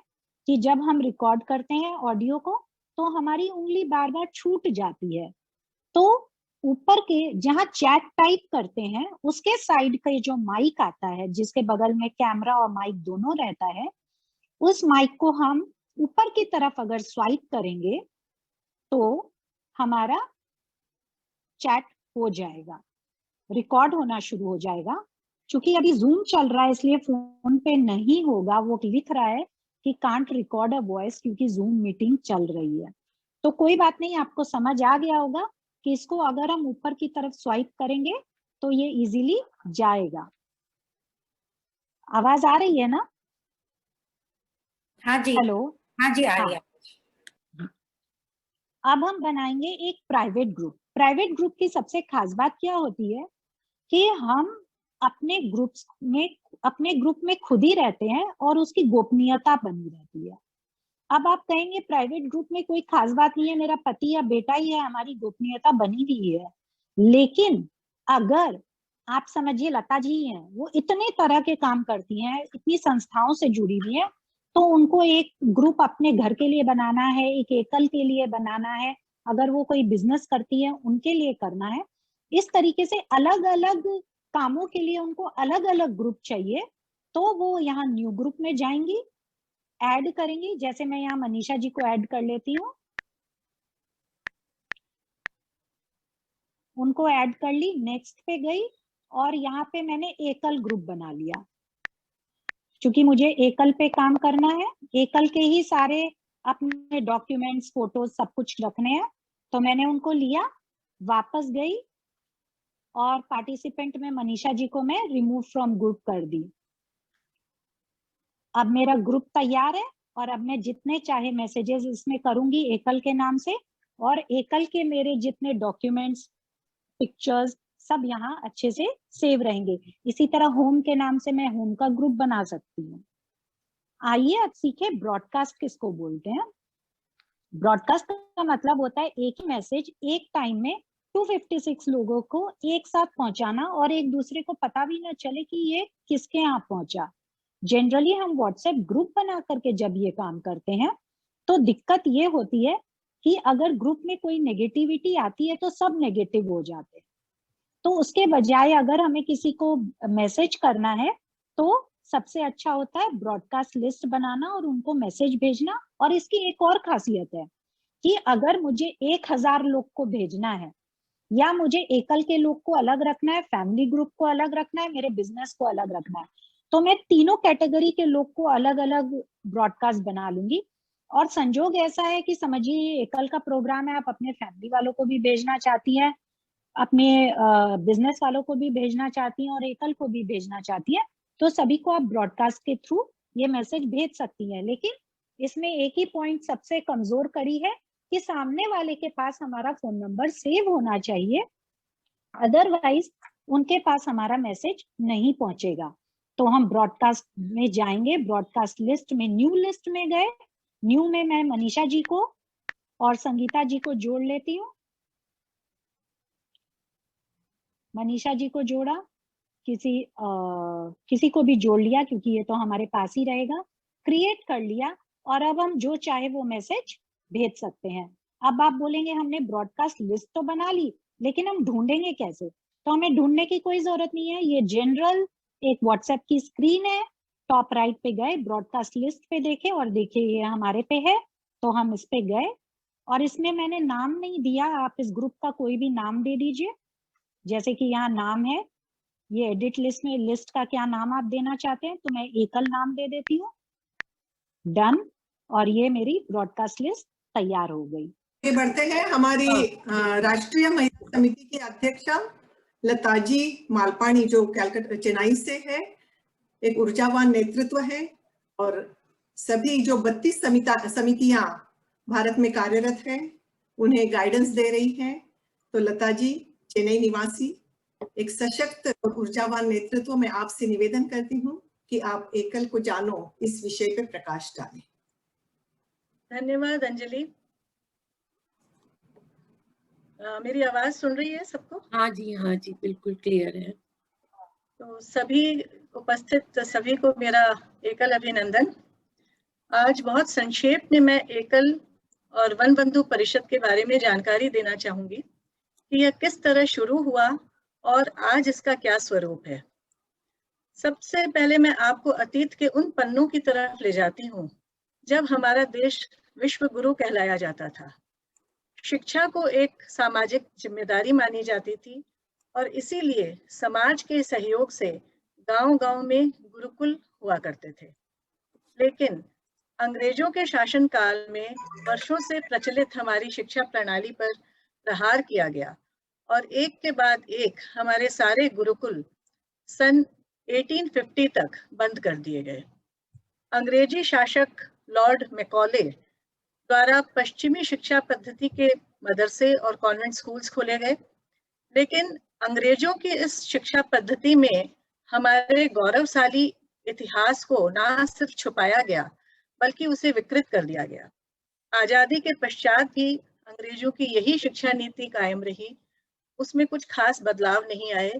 कि जब हम रिकॉर्ड करते हैं ऑडियो को तो हमारी उंगली बार बार छूट जाती है। तो ऊपर के जहां चैट टाइप करते हैं उसके साइड का जो माइक आता है, जिसके बगल में कैमरा और माइक दोनों रहता है, उस माइक को हम ऊपर की तरफ अगर स्वाइप करेंगे तो हमारा चैट हो जाएगा, रिकॉर्ड होना शुरू हो जाएगा। क्योंकि अभी जूम चल रहा है इसलिए फोन पे नहीं होगा, वो लिख रहा है कि कांट रिकॉर्ड अ वॉइस क्योंकि जूम मीटिंग चल रही है। तो कोई बात नहीं, आपको समझ आ गया होगा कि इसको अगर हम ऊपर की तरफ स्वाइप करेंगे तो ये इजीली जाएगा। आवाज आ रही है ना? हाँ जी, हेलो, हाँ जी, आ रही है। अब हम बनाएंगे एक प्राइवेट ग्रुप। प्राइवेट ग्रुप की सबसे खास बात क्या होती है कि हम अपने ग्रुप में खुद ही रहते हैं और उसकी गोपनीयता बनी रहती है। अब आप कहेंगे प्राइवेट ग्रुप में कोई खास बात नहीं है, मेरा पति या बेटा ही है, हमारी गोपनीयता बनी हुई है। लेकिन अगर आप समझिए लता जी हैं, वो इतने तरह के काम करती हैं, इतनी संस्थाओं से जुड़ी हुई है, तो उनको एक ग्रुप अपने घर के लिए बनाना है, एक एकल के लिए बनाना है, अगर वो कोई बिजनेस करती है उनके लिए करना है। इस तरीके से अलग अलग कामों के लिए उनको अलग अलग ग्रुप चाहिए। तो वो यहाँ न्यू ग्रुप में जाएंगी, ऐड करेंगी। जैसे मैं यहाँ मनीषा जी को ऐड कर लेती हूँ, उनको ऐड कर ली, नेक्स्ट पे गई और यहाँ पे मैंने एकल ग्रुप बना लिया। क्योंकि मुझे एकल पे काम करना है, एकल के ही सारे अपने डॉक्यूमेंट्स, फोटोज सब कुछ रखने हैं, तो मैंने उनको लिया, वापस गई और पार्टिसिपेंट में मनीषा जी को मैं रिमूव फ्रॉम ग्रुप कर दी। अब मेरा ग्रुप तैयार है और अब मैं जितने चाहे मैसेजेस इसमें करूंगी एकल के नाम से, और एकल के मेरे जितने डॉक्यूमेंट्स, पिक्चर्स सब यहाँ अच्छे से सेव रहेंगे। इसी तरह होम के नाम से मैं होम का ग्रुप बना सकती हूँ। आइए अब सीखे ब्रॉडकास्ट किसको बोलते हैं। ब्रॉडकास्ट का मतलब होता है एक ही मैसेज एक टाइम में 256 लोगों को एक साथ पहुंचाना और एक दूसरे को पता भी ना चले कि ये किसके यहाँ पहुंचा। जनरली हम व्हाट्सएप ग्रुप बना करके जब ये काम करते हैं तो दिक्कत ये होती है कि अगर ग्रुप में कोई नेगेटिविटी आती है तो सब नेगेटिव हो जाते हैं। तो उसके बजाय अगर हमें किसी को मैसेज करना है तो सबसे अच्छा होता है ब्रॉडकास्ट लिस्ट बनाना और उनको मैसेज भेजना। और इसकी एक और खासियत है कि अगर मुझे 1000 लोग को भेजना है या मुझे एकल के लोग को अलग रखना है, फैमिली ग्रुप को अलग रखना है, मेरे बिजनेस को अलग रखना है, तो मैं तीनों कैटेगरी के लोग को अलग अलग ब्रॉडकास्ट बना लूंगी। और संजोग ऐसा है कि समझिए एकल का प्रोग्राम है, आप अपने फैमिली वालों को भी भेजना चाहती हैं, अपने बिजनेस वालों को भी भेजना चाहती हैं और एकल को भी भेजना चाहती है, तो सभी को आप ब्रॉडकास्ट के थ्रू ये मैसेज भेज सकती हैं। लेकिन इसमें एक ही पॉइंट सबसे कमजोर कड़ी है कि सामने वाले के पास हमारा फोन नंबर सेव होना चाहिए, अदरवाइज उनके पास हमारा मैसेज नहीं पहुंचेगा। तो हम ब्रॉडकास्ट में जाएंगे, ब्रॉडकास्ट लिस्ट में न्यू लिस्ट में गए, न्यू में मैं मनीषा जी को और संगीता जी को जोड़ लेती हूँ। मनीषा जी को जोड़ा, किसी को भी जोड़ लिया क्योंकि ये तो हमारे पास ही रहेगा, क्रिएट कर लिया और अब हम जो चाहे वो मैसेज भेज सकते हैं। अब आप बोलेंगे हमने ब्रॉडकास्ट लिस्ट तो बना ली लेकिन हम ढूंढेंगे कैसे? तो हमें ढूंढने की कोई जरूरत नहीं है, ये जनरल एक व्हाट्सएप की स्क्रीन है, टॉप राइट पे गए, ब्रॉडकास्ट लिस्ट पे देखे और देखिए ये हमारे पे है, तो हम इस पे गए और इसमें मैंने नाम नहीं दिया, आप इस ग्रुप का कोई भी नाम दे दीजिए। जैसे कि यहाँ नाम है, ये एडिट लिस्ट में लिस्ट का क्या नाम आप देना चाहते हैं, तो मैं एकल नाम दे देती हूँ, डन, और ये मेरी ब्रॉडकास्ट लिस्ट तैयार हो गई। आगे बढ़ते हैं। हमारी राष्ट्रीय महिला समिति की अध्यक्षा लताजी मालपानी जो कलकत्ता चेन्नई से है, एक ऊर्जावान नेतृत्व है और सभी जो 32 समितियां भारत में कार्यरत हैं उन्हें गाइडेंस दे रही हैं। तो लता जी चेन्नई निवासी, एक सशक्त और ऊर्जावान नेतृत्व में आपसे निवेदन करती हूँ कि आप एकल को जानो इस विषय पर प्रकाश डालें। धन्यवाद अंजलि। मेरी आवाज सुन रही है सबको? हाँ जी बिल्कुल क्लियर है। तो सभी उपस्थित सभी को मेरा एकल अभिनंदन। आज बहुत संक्षेप में मैं एकल और वन बंधु परिषद के बारे में जानकारी देना चाहूंगी कि यह किस तरह शुरू हुआ और आज इसका क्या स्वरूप है। सबसे पहले मैं आपको अतीत के उन पन्नों की तरफ ले जाती हूँ जब हमारा देश विश्व गुरु कहलाया जाता था। शिक्षा को एक सामाजिक जिम्मेदारी मानी जाती थी और इसीलिए समाज के सहयोग से गांव-गांव में गुरुकुल हुआ करते थे। लेकिन अंग्रेजों के शासनकाल में वर्षों से प्रचलित हमारी शिक्षा प्रणाली पर प्रहार किया गया और एक के बाद एक हमारे सारे गुरुकुल सन 1850 तक बंद कर दिए गए। अंग्रेजी शासक लॉर्ड मैकॉले द्वारा पश्चिमी शिक्षा पद्धति के मदरसे और कॉन्वेंट स्कूल्स खोले गए, लेकिन अंग्रेजों की इस शिक्षा पद्धति में हमारे गौरवशाली इतिहास को न सिर्फ छुपाया गया बल्कि उसे विकृत कर दिया गया। आजादी के पश्चात भी अंग्रेजों की यही शिक्षा नीति कायम रही, उसमें कुछ खास बदलाव नहीं आए,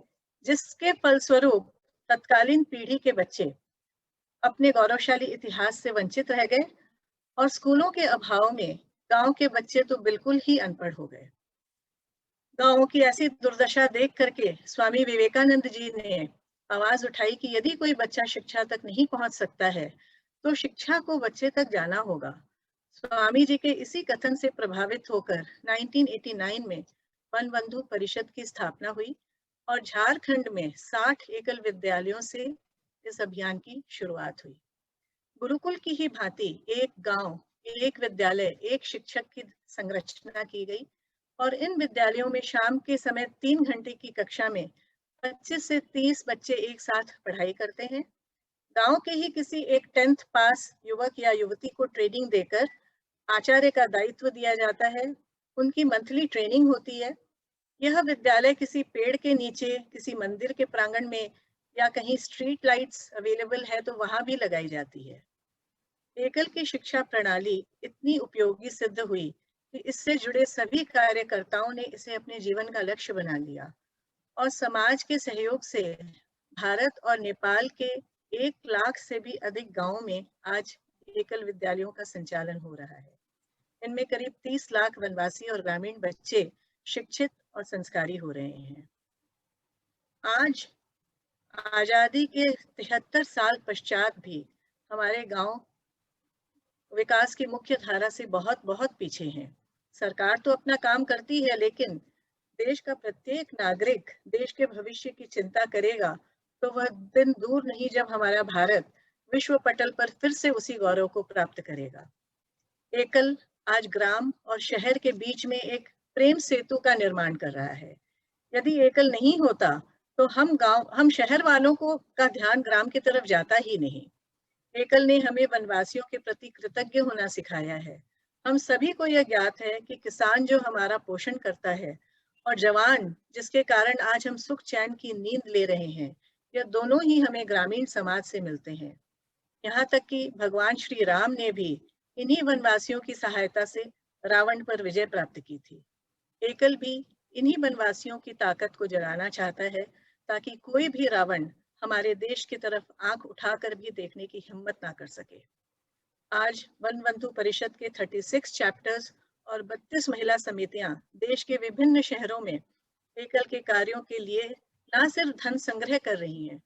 जिसके फलस्वरूप तत्कालीन पीढ़ी के बच्चे अपने गौरवशाली इतिहास से वंचित रह गए और स्कूलों के अभाव में गांव के बच्चे तो बिल्कुल ही अनपढ़ हो गए। गांवों की ऐसी दुर्दशा देख करके स्वामी विवेकानंद जी ने आवाज उठाई कि यदि कोई बच्चा शिक्षा तक नहीं पहुंच सकता है तो शिक्षा को बच्चे तक जाना होगा। स्वामी जी के इसी कथन से प्रभावित होकर 1989 में वन बंधु परिषद की स्थापना हुई और झारखंड में 60 एकल विद्यालयों से इस अभियान की शुरुआत हुई। गुरुकुल की ही भांति एक गांव, एक विद्यालय, एक शिक्षक की संरचना की गई और इन विद्यालयों में शाम के समय 3 घंटे की कक्षा में 25 से 30 बच्चे एक साथ पढ़ाई करते हैं। गांव के ही किसी एक 10th पास युवक या युवती को ट्रेनिंग देकर आचार्य का दायित्व दिया जाता है। उनकी मंथली ट्रेनिंग होती है। यह विद्यालय किसी पेड़ के नीचे, किसी मंदिर के प्रांगण में या कहीं स्ट्रीट लाइट्स अवेलेबल है तो वहां भी लगाई जाती है। एकल की शिक्षा प्रणाली इतनी उपयोगी सिद्ध हुई कि इससे जुड़े सभी कार्यकर्ताओं ने इसे अपने जीवन का लक्ष्य बना लिया और समाज के सहयोग से भारत और नेपाल के 1 लाख से भी अधिक गांवों में आज एकल विद्यालयों का संचालन हो रहा है। इनमें करीब 30 लाख वनवासी और ग्रामीण बच्चे शिक्षित और संस्कारी हो रहे हैं। आज आजादी के 73 साल पश्चात भी हमारे गांव विकास की मुख्य धारा से बहुत बहुत पीछे हैं। सरकार तो अपना काम करती है, लेकिन देश का प्रत्येक नागरिक देश के भविष्य की चिंता करेगा तो वह दिन दूर नहीं जब हमारा भारत विश्व पटल पर फिर से उसी गौरव को प्राप्त करेगा। एकल आज ग्राम और शहर के बीच में एक प्रेम सेतु का निर्माण कर रहा है। यदि एकल नहीं होता तो हम शहर वालों का ध्यान ग्राम की तरफ जाता ही नहीं। एकल ने हमें वनवासियों के प्रति कृतज्ञ होना सिखाया है। हम सभी को यह ज्ञात है कि किसान जो हमारा पोषण करता है और जवान जिसके कारण आज हम सुख चैन की नींद ले रहे हैं, यह दोनों ही हमें ग्रामीण समाज से मिलते हैं। यहाँ तक कि भगवान श्री राम ने भी इन्हीं वनवासियों की सहायता से रावण पर विजय प्राप्त की थी। एकल भी इन्हीं वनवासियों की ताकत को जगाना चाहता है ताकि कोई भी रावण हमारे देश की तरफ आंख उठाकर भी देखने की हिम्मत ना कर सके। आज वन बंधु परिषद के 36 चैप्टर्स और 32 महिला समितियां देश के विभिन्न शहरों में एकल के कार्यों के लिए न सिर्फ धन संग्रह कर रही हैं,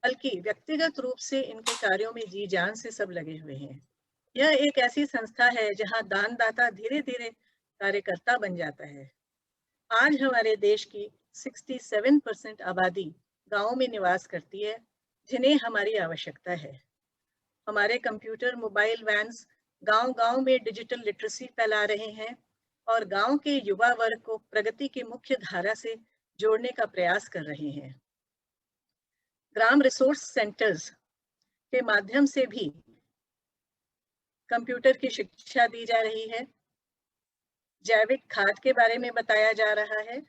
बल्कि व्यक्तिगत रूप से इनके कार्यों में जी जान से सब लगे हुए हैं। यह एक ऐसी संस्था है जहां दानदाता धीरे धीरे कार्यकर्ता बन जाता है। आज हमारे देश की 67% आबादी गांवों में निवास करती है, जिन्हें हमारी आवश्यकता है। हमारे कंप्यूटर मोबाइल वैन्स गांव-गांव में डिजिटल लिटरेसी फैला रहे हैं और गांव के युवा वर्ग को प्रगति की मुख्य धारा से जोड़ने का प्रयास कर रहे हैं। ग्राम रिसोर्स सेंटर्स के माध्यम से भी कंप्यूटर की शिक्षा दी जा रही है, जैविक खाद के बारे में बताया जा रहा है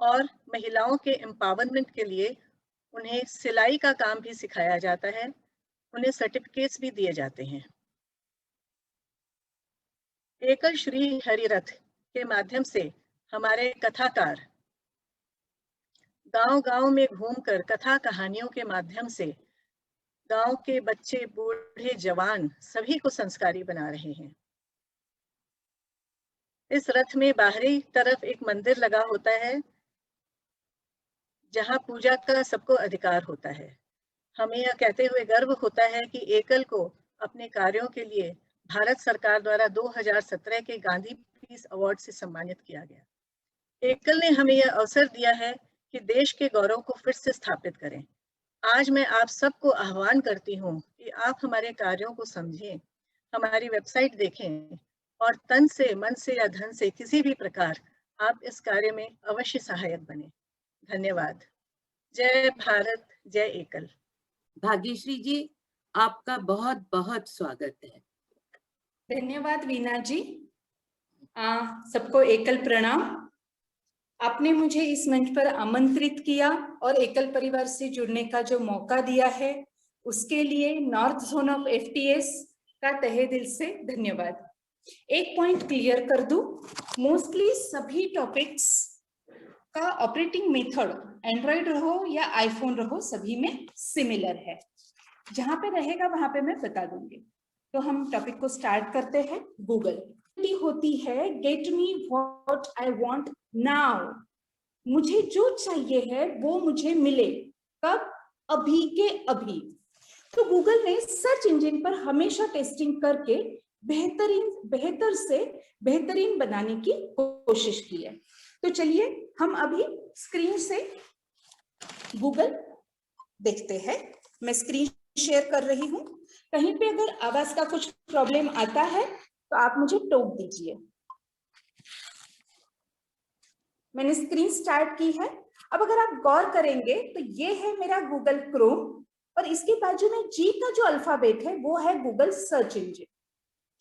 और महिलाओं के एम्पावरमेंट के लिए उन्हें सिलाई का काम भी सिखाया जाता है, उन्हें सर्टिफिकेट्स भी दिए जाते हैं। एकल श्री हरिरथ के माध्यम से हमारे कथाकार गांव-गांव में घूमकर कथा कहानियों के माध्यम से गांव के बच्चे, बूढ़े, जवान सभी को संस्कारी बना रहे हैं। इस रथ में बाहरी तरफ एक मंदिर लगा होता है जहां पूजा का सबको अधिकार होता है। हमें यह कहते हुए गर्व होता है कि एकल को अपने कार्यों के लिए भारत सरकार द्वारा 2017 के गांधी पीस अवार्ड से सम्मानित किया गया। एकल ने हमें यह अवसर दिया है कि देश के गौरव को फिर से स्थापित करें। आज मैं आप सबको आह्वान करती हूँ कि आप हमारे कार्यों को समझें, हमारी वेबसाइट देखें और तन से, मन से या धन से किसी भी प्रकार आप इस कार्य में अवश्य सहायक बने। धन्यवाद। जय भारत, जय एकल। भाग्यश्री जी, आपका बहुत बहुत स्वागत है। धन्यवाद वीना जी। सबको एकल प्रणाम। आपने मुझे इस मंच पर आमंत्रित किया और एकल परिवार से जुड़ने का जो मौका दिया है उसके लिए नॉर्थ जोन ऑफ एफटीएस का तहे दिल से धन्यवाद। एक पॉइंट क्लियर कर दूं, मोस्टली सभी टॉपिक्स का ऑपरेटिंग मेथड एंड्रॉइड रहो या आईफोन रहो सभी में सिमिलर है। जहां पे रहेगा वहां पे मैं बता दूंगी। तो हम टॉपिक को स्टार्ट करते हैं। गूगल होती है get me what I want now, मुझे जो चाहिए है वो मुझे मिले, कब? अभी के अभी। तो गूगल ने सर्च इंजन पर हमेशा टेस्टिंग करके बेहतर से बेहतरीन बनाने की कोशिश की है। तो चलिए हम अभी स्क्रीन से गूगल देखते हैं। मैं स्क्रीन शेयर कर रही हूं। कहीं पे अगर आवाज का कुछ प्रॉब्लम आता है तो आप मुझे टोक दीजिए। मैंने स्क्रीन स्टार्ट की है। अब अगर आप गौर करेंगे तो ये है मेरा गूगल क्रोम और इसके बाजू में जी का जो अल्फाबेट है वो है गूगल सर्च इंजन।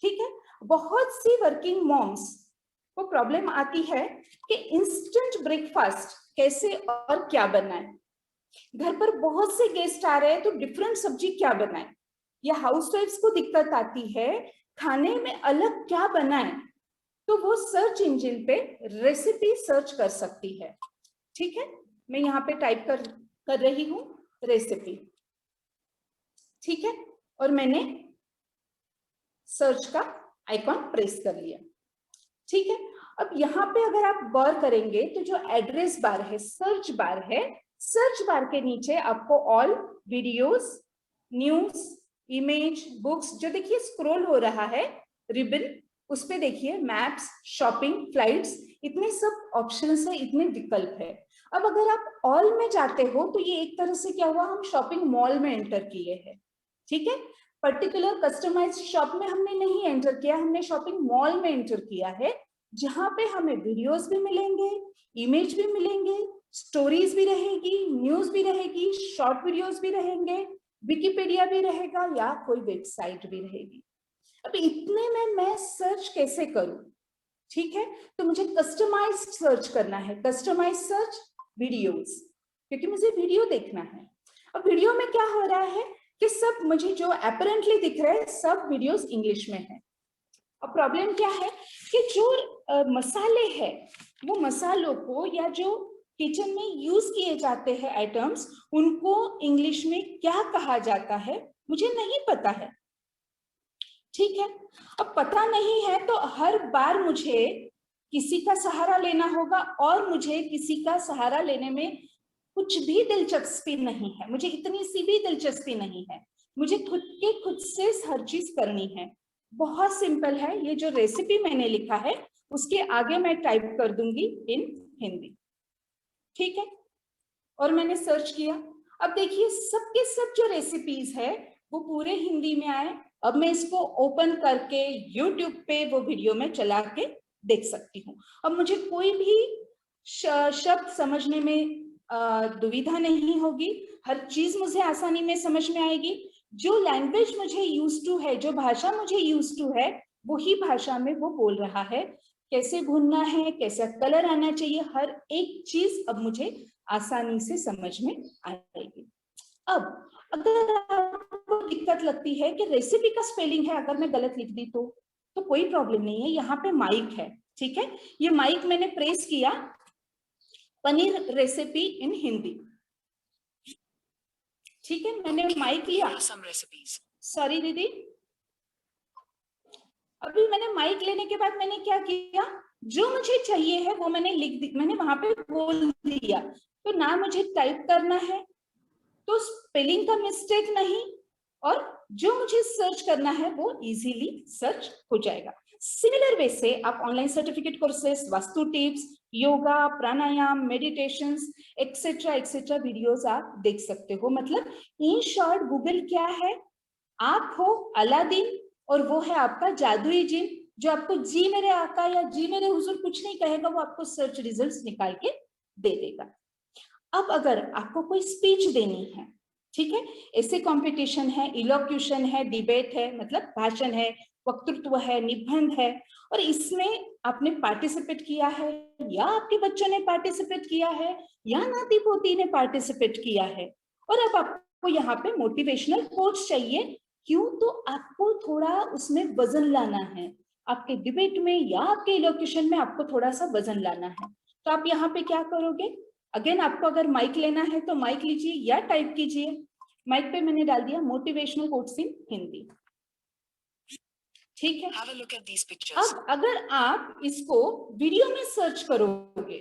ठीक है। बहुत सी वर्किंग मॉम्स को प्रॉब्लम आती है कि इंस्टेंट ब्रेकफास्ट कैसे और क्या बनाएं। घर पर बहुत से गेस्ट आ रहे हैं तो डिफरेंट सब्जी क्या बनाएं, या हाउसवाइफ्स को दिक्कत आती है खाने में अलग क्या बनाएं, तो वो सर्च इंजन पे रेसिपी सर्च कर सकती है। ठीक है, मैं यहाँ पे टाइप कर रही हूँ रेसिपी। ठीक है, और मैंने सर्च का आइकॉन प्रेस कर लिया। ठीक है, अब यहाँ पे अगर आप गौर करेंगे तो जो एड्रेस बार है, सर्च बार है, सर्च बार के नीचे आपको all videos, news, image, books, जो देखिए स्क्रॉल हो रहा है रिबन, उस पे देखिए मैप्स, शॉपिंग, फ्लाइट्स, इतने सब ऑप्शंस है, इतने विकल्प है। अब अगर आप ऑल में जाते हो तो ये एक तरह से क्या हुआ, हम शॉपिंग मॉल में एंटर किए हैं। ठीक है, पर्टिकुलर कस्टमाइज्ड शॉप में हमने नहीं एंटर किया, हमने शॉपिंग मॉल में एंटर किया है, जहां पे हमें वीडियोस भी मिलेंगे, इमेज भी मिलेंगे, स्टोरीज भी रहेगी, न्यूज भी रहेगी, शॉर्ट वीडियोस भी रहेंगे, विकिपीडिया भी रहेगा या कोई वेबसाइट भी रहेगी। अब इतने में मैं सर्च कैसे करूं? ठीक है, तो मुझे कस्टमाइज्ड सर्च करना है, कस्टमाइज्ड सर्च वीडियोस, क्योंकि मुझे वीडियो देखना है। अब वीडियो में क्या हो रहा है कि सब मुझे जो अपरेंटली दिख रहा है सब वीडियोस इंग्लिश में है। अब प्रॉब्लम क्या है कि जो मसाले हैं, वो मसालों को या जो किचन में यूज किए जाते हैं आइटम्स, उनको इंग्लिश में क्या कहा जाता है मुझे नहीं पता है। ठीक है, अब पता नहीं है तो हर बार मुझे किसी का सहारा लेना होगा, और मुझे किसी का सहारा लेने में कुछ भी दिलचस्पी नहीं है, मुझे इतनी सी भी दिलचस्पी नहीं है, मुझे खुद से हर चीज करनी है। बहुत सिंपल है, ये जो रेसिपी मैंने लिखा है उसके आगे मैं टाइप कर दूंगी इन हिंदी। ठीक है, और मैंने सर्च किया। अब देखिए सबके सब जो रेसिपीज है वो पूरे हिंदी में आए। अब मैं इसको ओपन करके YouTube पे वो वीडियो में चला के देख सकती हूँ। अब मुझे कोई भी शब्द समझने में दुविधा नहीं होगी, हर चीज मुझे आसानी में समझ में आएगी। जो लैंग्वेज मुझे यूज टू है, जो भाषा मुझे यूज टू है, वही भाषा में वो बोल रहा है। कैसे भूनना है, कैसा कलर आना चाहिए, हर एक चीज अब मुझे आसानी से समझ में आएगी। अब अगर आपको दिक्कत लगती है कि रेसिपी का स्पेलिंग है अगर मैं गलत लिख दी तो कोई प्रॉब्लम नहीं है, यहाँ पे माइक है। ठीक है, ये माइक मैंने प्रेस किया, पनीर रेसिपी इन हिंदी। ठीक है, मैंने माइक लिया, सॉरी दीदी, अभी मैंने माइक लेने के बाद मैंने क्या किया, जो मुझे चाहिए है वो मैंने लिख दी, मैंने वहां पे बोल दिया। तो ना मुझे टाइप करना है, तो स्पेलिंग का मिस्टेक नहीं, और जो मुझे सर्च करना है वो इजीली सर्च हो जाएगा। सिमिलर वे से आप online certificate courses, vastu tips, yoga, pranayama, meditations etcetera etcetera videos आप देख सकते हो। मतलब इन शॉर्ट गूगल क्या है, आप हो अलादीन और वो है आपका जादुई जिन, जो आपको जी मेरे आका या जी मेरे हुजूर कुछ नहीं कहेगा, वो आपको सर्च रिजल्ट्स निकाल के दे देगा। अब अगर आपको कोई स्पीच देनी है, ठीक है, ऐसे कंपटीशन है, इलोक्यूशन है, डिबेट है, मतलब भाषण है, वक्तृत्व है, निबंध है, और इसमें आपने पार्टिसिपेट किया है या आपके बच्चों ने पार्टिसिपेट किया है या नाती पोती ने पार्टिसिपेट किया है, और अब आपको यहाँ पे मोटिवेशनल कोट्स चाहिए, क्यों, तो आपको थोड़ा उसमें वजन लाना है, आपके डिबेट में या आपके इलोक्यूशन में आपको थोड़ा सा वजन लाना है। तो आप यहाँ पे क्या करोगे, अगेन आपको अगर माइक लेना है तो माइक लीजिए या टाइप कीजिए। माइक पे मैंने डाल दिया मोटिवेशनल कोट्स इन हिंदी। ठीक है, अब अगर आप इसको वीडियो में सर्च करोगे,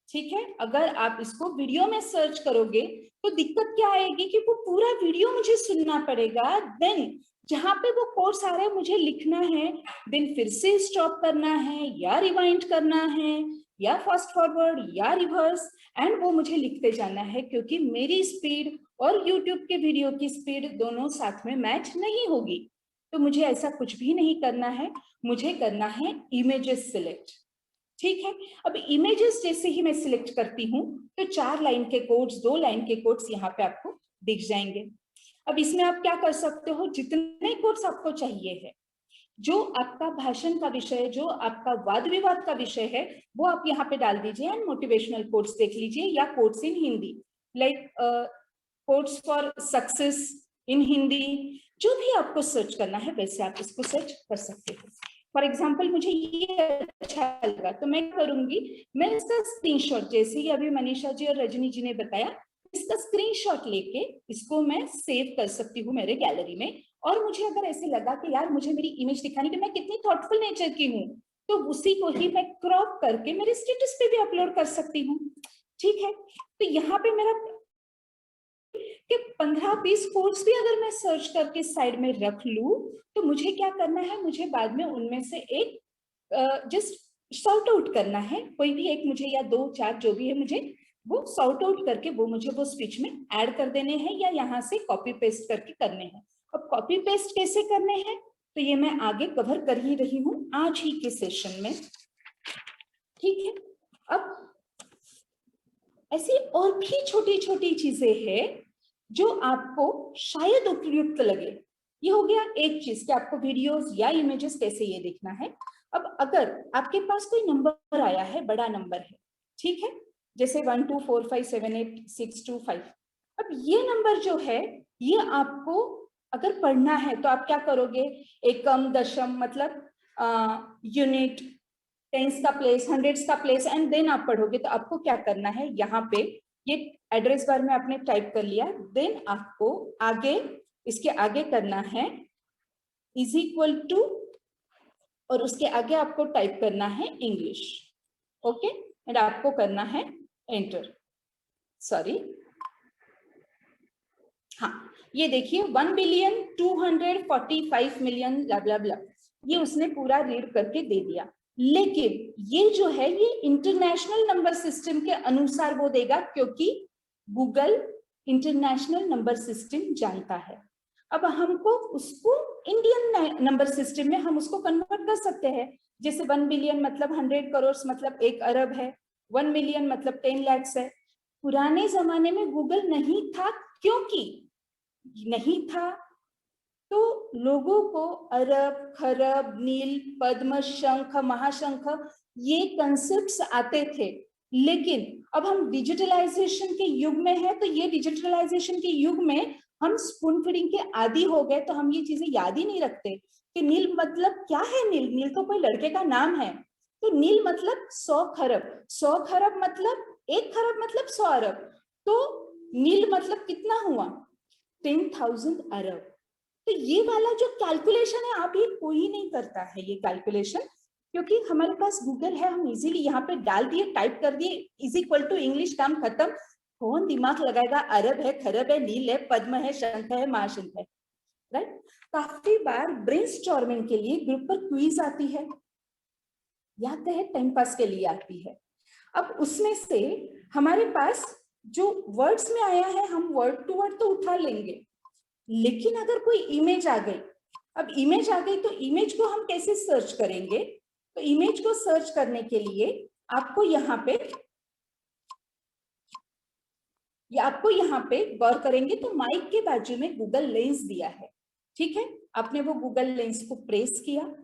ठीक है, अगर आप इसको वीडियो में सर्च करोगे तो दिक्कत क्या आएगी कि वो पूरा वीडियो मुझे सुनना पड़ेगा, देन जहां पे वो कोर्स आ रहा है मुझे लिखना है, देन फिर से स्टॉप करना है या रिवाइंड करना है या फास्ट फॉरवर्ड या रिवर्स, एंड वो मुझे लिखते जाना है, क्योंकि मेरी स्पीड और YouTube के वीडियो की स्पीड दोनों साथ में मैच नहीं होगी। तो मुझे ऐसा कुछ भी नहीं करना है, मुझे करना है इमेजेस सिलेक्ट। ठीक है, अब इमेजेस जैसे ही मैं सिलेक्ट करती हूँ तो 4 लाइन के कोट्स, 2 लाइन के कोट्स यहाँ पे आपको दिख जाएंगे। अब इसमें आप क्या कर सकते हो, जितने कोट्स आपको चाहिए है, जो आपका भाषण का विषय, जो आपका वाद विवाद का विषय है, वो आप यहाँ पे डाल दीजिए एंड मोटिवेशनल कोट्स देख लीजिए, या quotes in Hindi, like quotes for success in Hindi, जो भी आपको सर्च करना है वैसे आप इसको सर्च कर सकते हो। फॉर एग्जाम्पल मुझे ये अच्छा लगा तो मैं करूंगी, मैं इसका स्क्रीनशॉट, जैसे ही अभी मनीषा जी और रजनी जी ने बताया, इसका स्क्रीनशॉट लेके इसको मैं सेव कर सकती हूँ मेरे गैलरी में। और मुझे अगर ऐसे लगा कि यार मुझे मेरी इमेज दिखानी कि मैं कितनी थॉटफुल नेचर की हूँ, तो उसी को ही मैं क्रॉप करके मेरे स्टेटस पे भी अपलोड कर सकती हूँ। ठीक है, तो यहाँ पे मेरा कि 15-20 कोड्स भी अगर मैं सर्च करके साइड में रख लूं, तो मुझे क्या करना है, मुझे बाद में उनमें से एक जस्ट सॉर्ट आउट करना है, कोई भी एक मुझे, या 2-4 जो भी है, मुझे वो सॉर्ट आउट करके वो मुझे वो स्पीच में ऐड कर देने हैं, या यहाँ से कॉपी पेस्ट करके करने हैं। अब कॉपी पेस्ट कैसे करने हैं तो ये मैं आगे कवर कर ही रही हूँ आज ही के सेशन में। ठीक है, अब ऐसी और भी छोटी छोटी चीजें हैं जो आपको शायद उपयुक्त लगे। ये हो गया एक चीज कि आपको वीडियोस या इमेजेस कैसे ये देखना है। अब अगर आपके पास कोई नंबर आया है, बड़ा नंबर है, ठीक है, जैसे 1 2 4 5 7 8 6 2 5, अब ये नंबर जो है ये आपको अगर पढ़ना है तो आप क्या करोगे, एकम दशम मतलब यूनिट, टेंस का प्लेस, हंड्रेड्स का प्लेस, एंड देन आप पढ़ोगे। तो आपको क्या करना है, यहाँ पे ये एड्रेस बार में आपने टाइप कर लिया, देन आपको आगे इसके आगे करना है इज इक्वल टू, और उसके आगे आपको टाइप करना है इंग्लिश। ओके, एंड आपको करना है एंटर। सॉरी, हाँ, ये देखिए 1,245,000,000 ब्ला ब्ला ब्ला, ये उसने पूरा रीड करके दे दिया। लेकिन ये जो है ये इंटरनेशनल नंबर सिस्टम के अनुसार वो देगा, क्योंकि गूगल इंटरनेशनल नंबर सिस्टम जानता है। अब हमको उसको इंडियन नंबर सिस्टम में हम उसको कन्वर्ट कर सकते हैं। जैसे 1 बिलियन मतलब 100 करोड़ मतलब 1 अरब है, 1 मिलियन मतलब 10 लाख है। पुराने जमाने में गूगल नहीं था, क्योंकि नहीं था तो लोगों को अरब, खरब, नील, पद्म, शंख, महाशंख ये कंसेप्ट्स आते थे। लेकिन अब हम डिजिटलाइजेशन के युग में है, तो ये डिजिटलाइजेशन के युग में हम स्पून फीडिंग के आदी हो गए, तो हम ये चीजें याद ही नहीं रखते कि नील मतलब क्या है। नील, नील तो कोई लड़के का नाम है। तो नील मतलब 100 खरब, 100 खरब मतलब 1 खरब मतलब 100 अरब, तो नील मतलब कितना हुआ, 10,000 अरब। तो ये वाला जो कैलकुलेशन है, आप ये कोई नहीं करता है ये कैलकुलेशन, क्योंकि हमारे पास गूगल है, हम इजीली यहाँ पे डाल दिए, टाइप कर दिए इज इक्वल टू इंग्लिश, काम खत्म। कौन दिमाग लगाएगा, अरब है, खरब है, नील है, पद्म है, शंख है, महाशंख है, राइट। काफी बार ब्रेनस्टॉर्मिंग के लिए ग्रुप पर क्विज आती है, याद है, टाइम पास के लिए आती है। अब उसमें से हमारे पास जो वर्ड्स में आया है, हम वर्ड टू वर्ड तो उठा लेंगे, लेकिन अगर कोई इमेज आ गई, अब इमेज आ गई तो इमेज को हम कैसे सर्च करेंगे। तो इमेज को सर्च करने के लिए आपको यहाँ पे गौर करेंगे तो माइक के बाजू में गूगल लेंस दिया है, ठीक है। आपने वो गूगल लेंस को प्रेस किया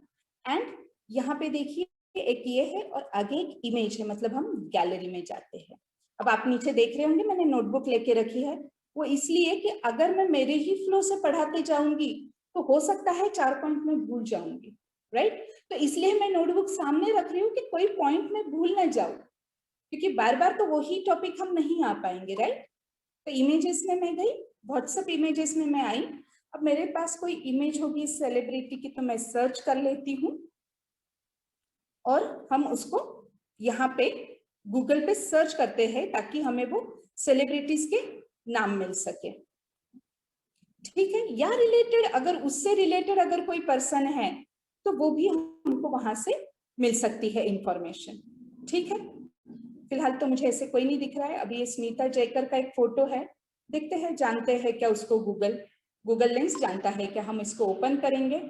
एंड यहाँ पे देखिए एक ये है और आगे एक इमेज है, मतलब हम गैलरी में जाते हैं। अब आप नीचे देख रहे होंगे मैंने नोटबुक लेके रखी है, वो इसलिए कि अगर मैं मेरे ही फ्लो से पढ़ाते जाऊंगी तो हो सकता है 4 पॉइंट में भूल जाऊंगी, राइट। तो इसलिए मैं नोटबुक सामने रख रही हूँ कि कोई पॉइंट में भूल ना जाऊं, क्योंकि बार बार तो वही टॉपिक हम नहीं आ पाएंगे, राइट। तो इमेजेस में मैं गई, व्हाट्सएप इमेजेस में मैं आई। अब मेरे पास कोई इमेज होगी सेलिब्रिटी की, तो मैं सर्च कर लेती हूँ और हम उसको यहाँ पे गूगल पे सर्च करते हैं ताकि हमें वो सेलिब्रिटीज के नाम मिल सके, ठीक है। या रिलेटेड, अगर उससे रिलेटेड अगर कोई पर्सन है तो वो भी हमको वहां से मिल सकती है इंफॉर्मेशन, ठीक है। फिलहाल तो मुझे ऐसे कोई नहीं दिख रहा है। अभी ये स्मिता जयकर का एक फोटो है, देखते हैं, जानते हैं क्या उसको गूगल लेंस जानता है क्या। हम इसको ओपन करेंगे।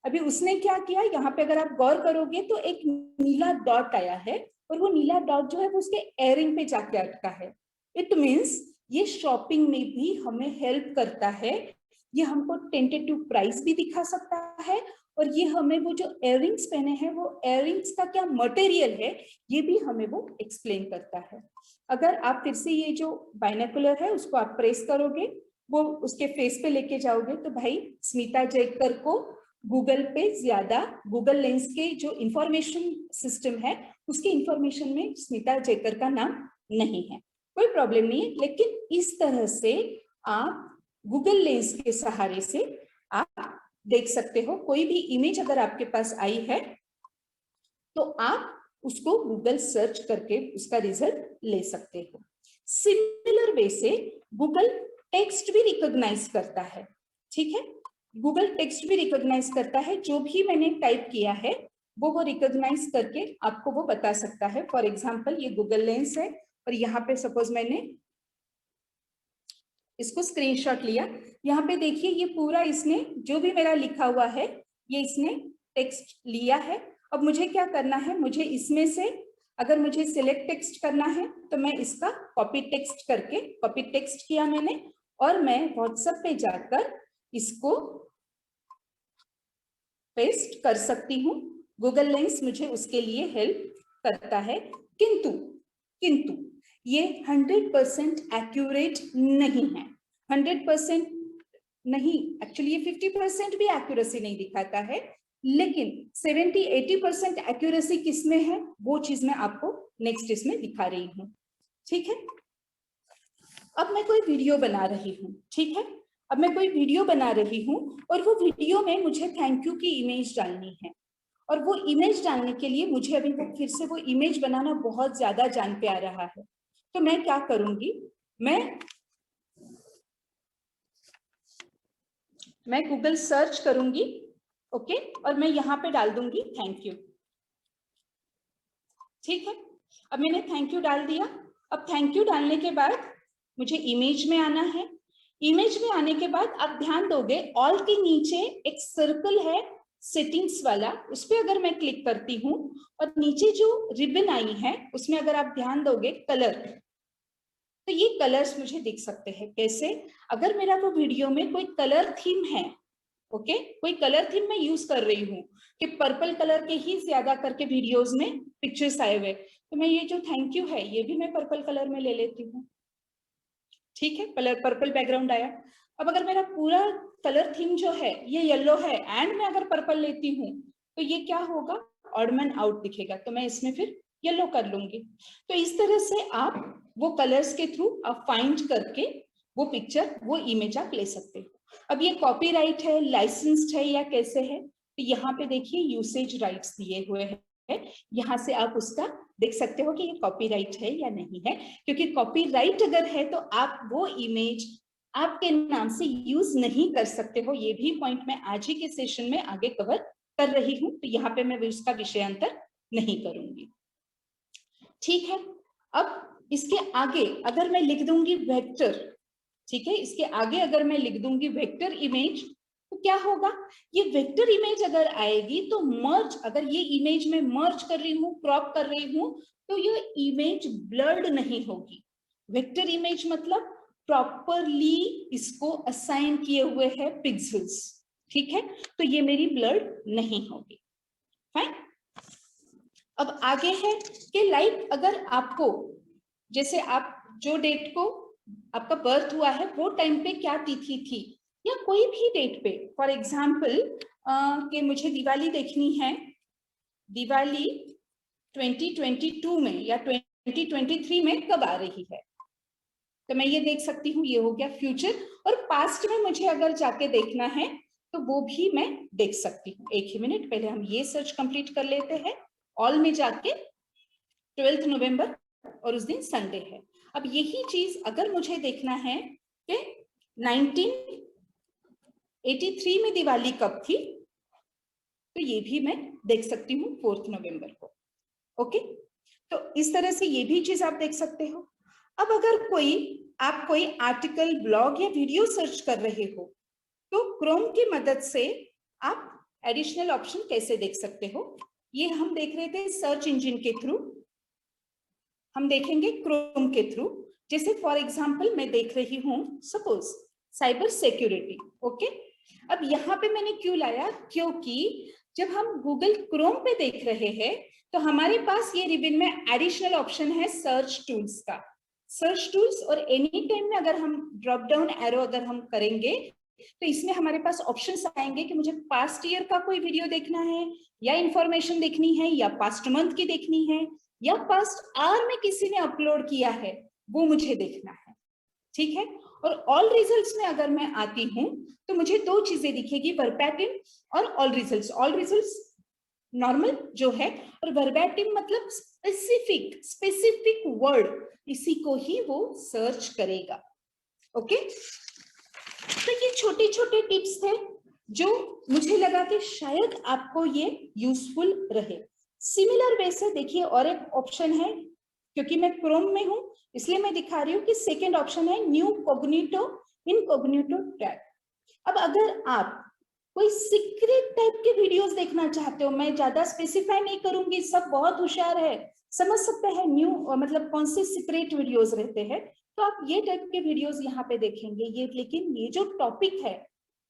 अभी उसने क्या किया, यहाँ पे अगर आप गौर करोगे तो एक नीला डॉट आया है और वो नीला डॉट जो है वो उसके एयरिंग पे जाके अटका है। इट मीन्स ये शॉपिंग में भी हमें हेल्प करता है। ये हमको टेंटेटिव प्राइस भी दिखा सकता है और ये हमें वो जो इयररिंग्स पहने हैं वो इयररिंग्स का क्या मटेरियल है ये भी हमें वो एक्सप्लेन करता है। अगर आप फिर से ये जो बाइनोकुलर है उसको आप प्रेस करोगे, वो उसके फेस पे लेके जाओगे तो भाई स्मिता जयकर को गूगल पे ज्यादा, गूगल लेंस के जो इंफॉर्मेशन सिस्टम है उसके इंफॉर्मेशन में स्मिता जयकर का नाम नहीं है, कोई प्रॉब्लम नहीं है। लेकिन इस तरह से आप गूगल लेंस के सहारे से आप देख सकते हो, कोई भी इमेज अगर आपके पास आई है तो आप उसको गूगल सर्च करके उसका रिजल्ट ले सकते हो। सिमिलर वे से गूगल टेक्स्ट भी रिकॉग्नाइज करता है, ठीक है, गूगल टेक्स्ट भी रिकॉग्नाइज करता है, जो भी मैंने टाइप किया है वो रिकॉग्नाइज करके आपको वो बता सकता है। फॉर एग्जांपल ये गूगल लेंस है और यहाँ पे सपोज मैंने इसको स्क्रीनशॉट लिया, यहाँ पे देखिए ये पूरा इसने जो भी मेरा लिखा हुआ है ये इसने टेक्स्ट लिया है। अब मुझे क्या करना है, मुझे इसमें से अगर मुझे सिलेक्ट टेक्स्ट करना है तो मैं इसका कॉपी टेक्स्ट करके, कॉपी टेक्स्ट किया मैंने और मैं व्हाट्सएप पे जाकर इसको पेस्ट कर सकती हूँ। गूगल लेंस मुझे उसके लिए हेल्प करता है, किंतु ये 100% एक्यूरेट नहीं है, 100% नहीं, एक्चुअली ये 50% भी एक्यूरेसी नहीं दिखाता है, लेकिन 70-80% एक्यूरेसी किसमें है वो चीज मैं आपको नेक्स्ट इसमें दिखा रही हूँ, ठीक है। अब मैं कोई वीडियो बना रही हूँ, ठीक है, अब मैं कोई वीडियो बना रही हूँ और वो वीडियो में मुझे थैंक यू की इमेज डालनी है और वो इमेज डालने के लिए मुझे अभी वो फिर से वो इमेज बनाना बहुत ज्यादा जान पे आ रहा है, तो मैं क्या करूंगी, मैं गूगल सर्च करूंगी, ओके, और मैं यहाँ पे डाल दूंगी थैंक यू, ठीक है। अब मैंने थैंक यू डाल दिया। अब थैंक यू डालने के बाद मुझे इमेज में आना है, इमेज में आने के बाद आप ध्यान दोगे ऑल के नीचे एक सर्कल है सेटिंग्स वाला, उस पर अगर मैं क्लिक करती हूँ और नीचे जो रिबन आई है उसमें अगर आप ध्यान दोगे कलर, तो ये कलर्स मुझे दिख सकते हैं। कैसे, अगर मेरा वो वीडियो में कोई कलर थीम है, ओके, कोई कलर थीम मैं यूज कर रही हूँ कि पर्पल कलर के ही ज्यादा करके वीडियोस में पिक्चर्स आए हुए, तो मैं ये जो थैंक यू है ये भी मैं पर्पल कलर में ले लेती हूँ, ठीक है, पर्पल बैकग्राउंड आया। अब अगर मेरा पूरा कलर थीम जो है ये येलो है एंड मैं अगर पर्पल लेती हूँ तो ये क्या होगा, ऑड मैन आउट दिखेगा, तो मैं इसमें फिर येलो कर लूंगी। तो इस तरह से आप वो कलर्स के थ्रू आप फाइंड करके वो पिक्चर, वो इमेज आप ले सकते हो। अब ये कॉपीराइट है, लाइसेंस्ड है या कैसे है, तो यहाँ पे देखिए यूसेज राइट्स दिए हुए हैं, यहाँ से आप उसका देख सकते हो कि ये कॉपीराइट है या नहीं है, क्योंकि कॉपीराइट अगर है तो आप वो इमेज आपके नाम से यूज नहीं कर सकते हो। ये भी पॉइंट मैं आज ही के सेशन में आगे कवर कर रही हूँ, तो यहाँ पे मैं उसका विषयांतर नहीं करूंगी, ठीक है। अब इसके आगे अगर मैं लिख दूंगी वेक्टर, ठीक है, इसके आगे अगर मैं लिख दूंगी वेक्टर इमेज, तो क्या होगा, ये वेक्टर इमेज अगर आएगी तो मर्ज, अगर ये इमेज में मर्ज कर रही हूँ, क्रॉप कर रही हूँ, तो ये इमेज ब्लर्ड नहीं होगी। वेक्टर इमेज मतलब प्रॉपरली इसको असाइन किए हुए हैं पिक्सेल्स, ठीक है, तो ये मेरी ब्लर्ड नहीं होगी, फाइन। अब आगे है कि लाइक अगर आपको, जैसे आप जो डेट को आपका बर्थ हुआ है वो टाइम पे क्या तिथि थी, या कोई भी डेट पे, फॉर एग्जाम्पल कि मुझे दिवाली देखनी है, दिवाली 2022 में या 2023 में कब आ रही है, तो मैं ये देख सकती हूँ, ये हो गया फ्यूचर। और पास्ट में मुझे अगर जाके देखना है तो वो भी मैं देख सकती हूँ। एक ही मिनट, पहले हम ये सर्च कंप्लीट कर लेते हैं। ऑल में जाके 12 नवंबर और उस दिन संडे है। अब यही चीज अगर मुझे देखना है कि 1983 में दिवाली कब थी, तो ये भी मैं देख सकती हूँ 4 नवंबर को, ओके। तो इस तरह से ये भी चीज आप देख सकते हो। अब अगर आप कोई आर्टिकल, ब्लॉग या वीडियो सर्च कर रहे हो तो क्रोम की मदद से आप एडिशनल ऑप्शन कैसे देख सकते हो, ये हम देख रहे थे सर्च इंजन के थ्रू, हम देखेंगे क्रोम के थ्रू। जैसे फॉर एग्जांपल मैं देख रही हूँ सपोज साइबर सिक्योरिटी, ओके। अब यहाँ पे मैंने क्यों लाया, क्योंकि जब हम गूगल क्रोम पे देख रहे हैं तो हमारे पास ये रिबन में एडिशनल ऑप्शन है सर्च टूल्स का। सर्च टूल्स और एनी टाइम में अगर हम ड्रॉप डाउन एरो अगर हम करेंगे तो इसमें हमारे पास ऑप्शंस आएंगे कि मुझे पास्ट ईयर का कोई वीडियो देखना है, या इंफॉर्मेशन देखनी है, या पास्ट मंथ की देखनी है, या पास्ट आवर में किसी ने अपलोड किया है वो मुझे देखना है। ठीक है, और ऑल रिजल्ट्स में अगर मैं आती हूँ तो मुझे दो चीजें दिखेगी, वर्बैटिम और all results. All results normal जो है, और वर्बैटिम मतलब स्पेसिफिक वर्ड, इसी को ही वो सर्च करेगा। ओके, तो ये छोटे छोटे टिप्स थे जो मुझे लगा कि शायद आपको ये यूजफुल रहे। सिमिलर वे से देखिए और एक ऑप्शन है, क्योंकि मैं क्रोम में हूं इसलिए मैं दिखा रही हूँ कि सेकेंड ऑप्शन है न्यू कॉग्निटो इनकॉग्निटो टैब। अब अगर आप कोई सीक्रेट टाइप के वीडियोस देखना चाहते हो, मैं ज्यादा स्पेसिफाई नहीं करूंगी, सब बहुत होशियार है, समझ सकते हैं न्यू मतलब कौन से सीक्रेट वीडियोस रहते हैं, तो आप ये टाइप के वीडियोस यहाँ पे देखेंगे। ये लेकिन ये जो टॉपिक है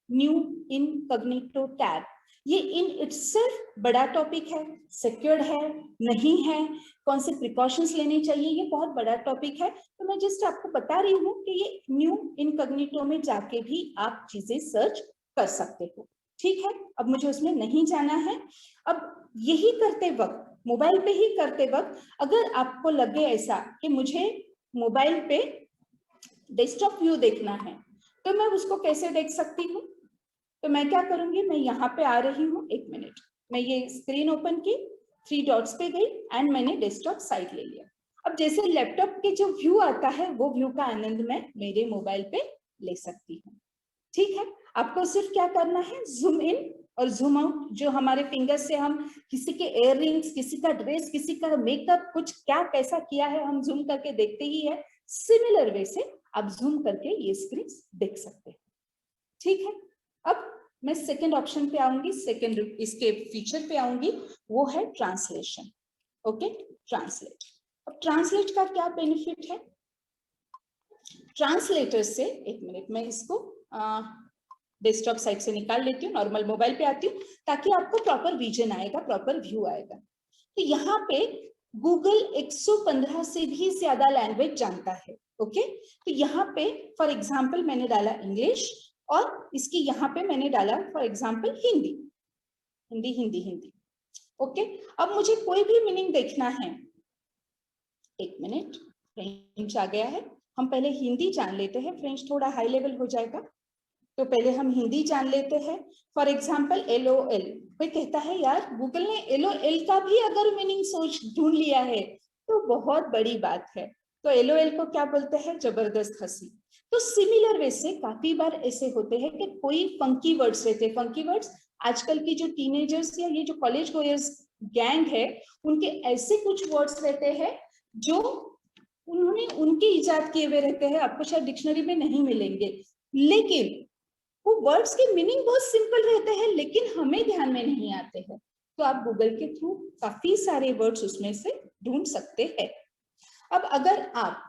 न्यू इनकॉग्निटो टैब, ये इन इटसेल्फ बड़ा टॉपिक है, सिक्योर्ड है नहीं है, कौन से प्रिकॉशंस लेने चाहिए, ये बहुत बड़ा टॉपिक है। तो मैं जस्ट आपको बता रही हूँ कि ये न्यू इनकॉग्निटो में जाके भी आप चीजें सर्च कर सकते हो। ठीक है, अब मुझे उसमें नहीं जाना है। अब यही करते वक्त, मोबाइल पे ही करते वक्त अगर आपको लगे ऐसा कि मुझे मोबाइल पे डेस्कटॉप व्यू देखना है तो मैं उसको कैसे देख सकती हूँ? तो मैं क्या करूंगी, मैं यहाँ पे आ रही हूँ, एक मिनट, मैं ये स्क्रीन ओपन की, 3 डॉट्स पे गई एंड मैंने डेस्कटॉप साइट ले लिया। अब जैसे लैपटॉप के जो व्यू आता है वो व्यू का आनंद मैं मेरे मोबाइल पे ले सकती हूँ। ठीक है, आपको सिर्फ क्या करना है, जूम इन और जूम आउट, जो हमारे फिंगर से हम किसी के इयररिंग्स, किसी का ड्रेस, किसी का मेकअप, कुछ क्या कैसा किया है हम जूम करके देखते ही है, सिमिलर वे से आप जूम करके ये स्क्रीन देख सकते हैं। ठीक है, अब मैं सेकंड ऑप्शन पे आऊंगी, सेकंड इसके फीचर पे आऊंगी, वो है ट्रांसलेशन। Okay, translate. अब ट्रांसलेट का क्या बेनिफिट है? ट्रांसलेटर से, एक मिनट मैं इसको डेस्कटॉप साइट से निकाल लेती हूँ, नॉर्मल मोबाइल पे आती हूँ ताकि आपको प्रॉपर विजन आएगा, प्रॉपर व्यू आएगा। तो यहाँ पे गूगल 115 से भी ज्यादा लैंग्वेज जानता है। ओके, तो यहाँ पे फॉर एग्जाम्पल मैंने डाला इंग्लिश और इसकी यहाँ पे मैंने डाला for example Hindi, Hindi Hindi Hindi. Okay, अब मुझे कोई भी मीनिंग देखना है, एक मिनट, फ्रेंच आ गया है, हम पहले हिंदी जान लेते हैं, फ्रेंच थोड़ा हाई लेवल हो जाएगा, तो पहले हम हिंदी जान लेते हैं। फॉर एग्जाम्पल LOL, कोई कहता है यार गूगल ने LOL का भी अगर मीनिंग सोच ढूंढ लिया है तो बहुत बड़ी बात है। तो LOL को क्या बोलते हैं, जबरदस्त हंसी। तो सिमिलर वे से काफी बार ऐसे होते हैं कि कोई फंकी वर्ड्स रहते हैं, फंकी वर्ड्स आजकल की जो टीनेजर्स या ये जो कॉलेज गोयर्स गैंग है उनके ऐसे कुछ वर्ड्स रहते हैं जो उन्होंने उनके इजाद किए हुए रहते हैं, आपको शायद डिक्शनरी में नहीं मिलेंगे, लेकिन वो वर्ड्स के मीनिंग बहुत सिंपल रहते हैं लेकिन हमें ध्यान में नहीं आते हैं। तो आप गूगल के थ्रू काफी सारे वर्ड्स उसमें से ढूंढ सकते हैं। अब अगर आप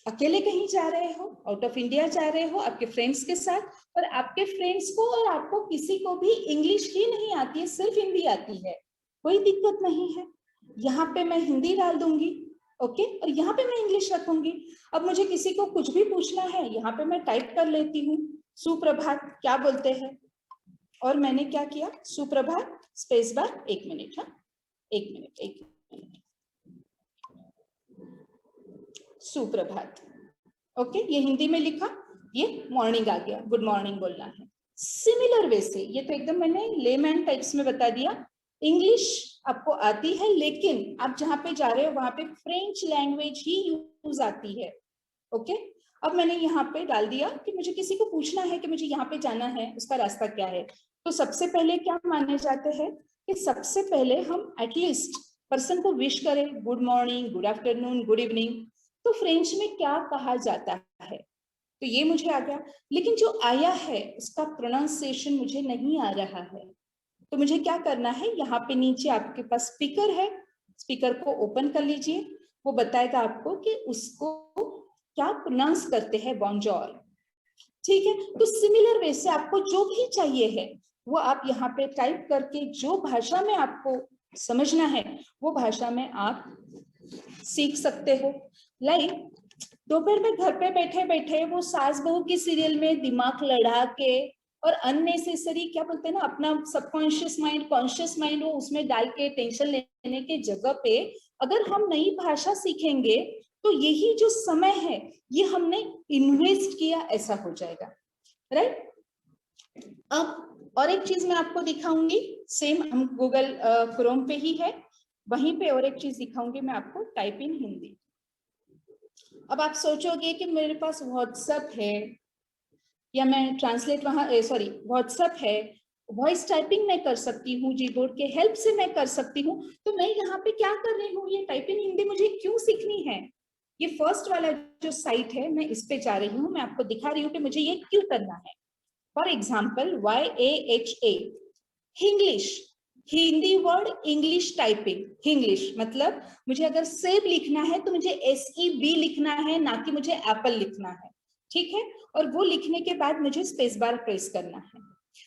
अकेले कहीं जा रहे हो, आउट ऑफ इंडिया जा रहे हो आपके फ्रेंड्स के साथ, और आपके फ्रेंड्स को और आपको किसी को भी इंग्लिश ही नहीं आती है, सिर्फ हिंदी आती है, कोई दिक्कत नहीं है। यहाँ पे मैं हिंदी डाल दूंगी, ओके, और यहाँ पे मैं इंग्लिश रखूंगी। अब मुझे किसी को कुछ भी पूछना है, यहाँ पे मैं टाइप कर लेती हूँ सुप्रभात क्या बोलते हैं, और मैंने क्या किया, सुप्रभात स्पेस बार, एक मिनट, हाँ एक मिनट, सुप्रभात। ओके, ये हिंदी में लिखा, ये मॉर्निंग आ गया, गुड मॉर्निंग बोलना है। सिमिलर वे से, ये तो एकदम मैंने लेमैन टाइप्स में बता दिया, इंग्लिश आपको आती है लेकिन आप जहाँ पे जा रहे हो वहां पे फ्रेंच लैंग्वेज ही यूज आती है। ओके, अब मैंने यहाँ पे डाल दिया कि मुझे किसी को पूछना है कि मुझे यहाँ पे जाना है, उसका रास्ता क्या है। तो सबसे पहले क्या माने जाते हैं कि सबसे पहले हम एटलीस्ट पर्सन को विश करें, good morning, good afternoon, good evening. तो फ्रेंच में क्या कहा जाता है, तो ये मुझे आ गया, लेकिन जो आया है उसका प्रोनाउंसिएशन मुझे नहीं आ रहा है। तो मुझे क्या करना है, यहाँ पे नीचे आपके पास स्पीकर है, स्पीकर को ओपन कर लीजिए, वो बताएगा आपको कि उसको क्या प्रोनाउंस करते हैं, बॉन्जोर। ठीक है, तो सिमिलर वे से आपको जो भी चाहिए है वो आप यहाँ पे टाइप करके जो भाषा में आपको समझना है वो भाषा में आप सीख सकते हो। लाइक दोपहर में घर पे बैठे बैठे वो सास बहू की सीरियल में दिमाग लड़ा के और अननेसेसरी क्या बोलते हैं ना, अपना सबकॉन्शियस माइंड कॉन्शियस माइंड वो उसमें डाल के टेंशन लेने के जगह पे अगर हम नई भाषा सीखेंगे तो यही जो समय है ये हमने इन्वेस्ट किया ऐसा हो जाएगा, राइट। अब और एक चीज मैं आपको दिखाऊंगी, सेम हम गूगल क्रोम पे ही है, वहीं पे और एक चीज दिखाऊंगी मैं आपको, टाइप इन हिंदी। अब आप सोचोगे कि मेरे पास व्हाट्सएप है या मैं ट्रांसलेट वहां व्हाट्सएप है, वॉइस टाइपिंग मैं कर सकती हूँ, जीबोर्ड के हेल्प से मैं कर सकती हूँ, तो मैं यहाँ पे क्या कर रही हूँ, ये टाइप इन हिंदी मुझे क्यों सीखनी है। ये फर्स्ट वाला जो साइट है मैं इस पे जा रही हूँ, मैं आपको दिखा रही हूँ कि मुझे ये क्यों करना है। For example YAHA English, Hindi word English typing, English मतलब मुझे अगर सेब लिखना है तो मुझे SEB लिखना है, ना कि मुझे एप्पल लिखना है, ठीक है। और वो लिखने के बाद मुझे स्पेस बार प्रेस करना है।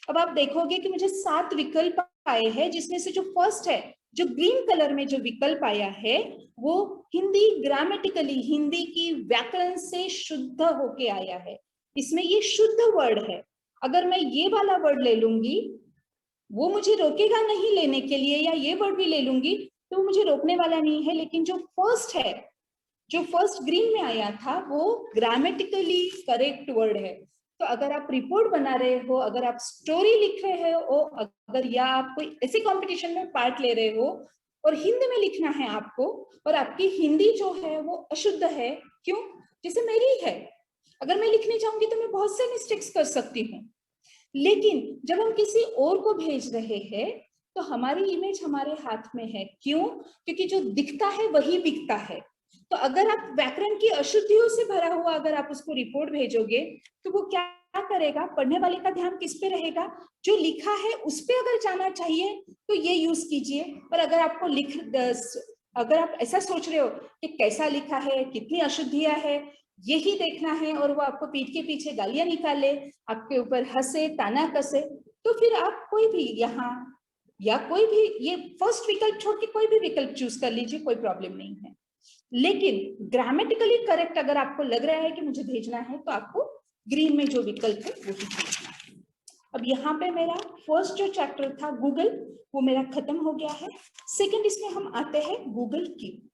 अब आप देखोगे कि मुझे 7 विकल्प आए हैं, जिसमें से जो फर्स्ट है, जो ग्रीन कलर में जो विकल्प आया है वो हिंदी ग्रामेटिकली, हिंदी की व्याकरण से शुद्ध होके आया है, इसमें ये शुद्ध वर्ड है। अगर मैं ये वाला वर्ड ले लूंगी वो मुझे रोकेगा नहीं लेने के लिए, या ये वर्ड भी ले लूंगी तो मुझे रोकने वाला नहीं है। लेकिन जो फर्स्ट है, जो फर्स्ट ग्रीन में आया था वो ग्रामेटिकली करेक्ट वर्ड है। तो अगर आप रिपोर्ट बना रहे हो, अगर आप स्टोरी लिख रहे हो, अगर या आप कोई ऐसे कंपटीशन में पार्ट ले रहे हो और हिंदी में लिखना है आपको, और आपकी हिंदी जो है वो अशुद्ध है, क्यों, जैसे मेरी है, अगर मैं लिखने जाऊंगी तो मैं बहुत से मिस्टेक्स कर सकती हूँ। लेकिन जब हम किसी और को भेज रहे हैं तो हमारी इमेज हमारे हाथ में है, क्यों, क्योंकि जो दिखता है वही बिकता है। तो अगर आप व्याकरण की अशुद्धियों से भरा हुआ अगर आप उसको रिपोर्ट भेजोगे तो वो क्या करेगा, पढ़ने वाले का ध्यान किस पे रहेगा, जो लिखा है उस पे अगर जाना चाहिए तो ये यूज कीजिए। और अगर आपको अगर आप ऐसा सोच रहे हो कि कैसा लिखा है, कितनी अशुद्धियां है, यही देखना है, और वो आपको पीठ के पीछे गालियां निकाले, आपके ऊपर हंसे, ताना कसे, तो फिर आप कोई भी यहाँ या कोई भी ये फर्स्ट विकल्प छोड़ के कोई भी विकल्प चूज कर लीजिए, कोई प्रॉब्लम नहीं है। लेकिन ग्रामेटिकली करेक्ट अगर आपको लग रहा है कि मुझे भेजना है तो आपको ग्रीन में जो विकल्प है वो ही भेजना है। अब यहाँ पे मेरा फर्स्ट जो चैप्टर था गूगल वो मेरा खत्म हो गया है। सेकंड इसमें हम आते हैं गूगल कीप।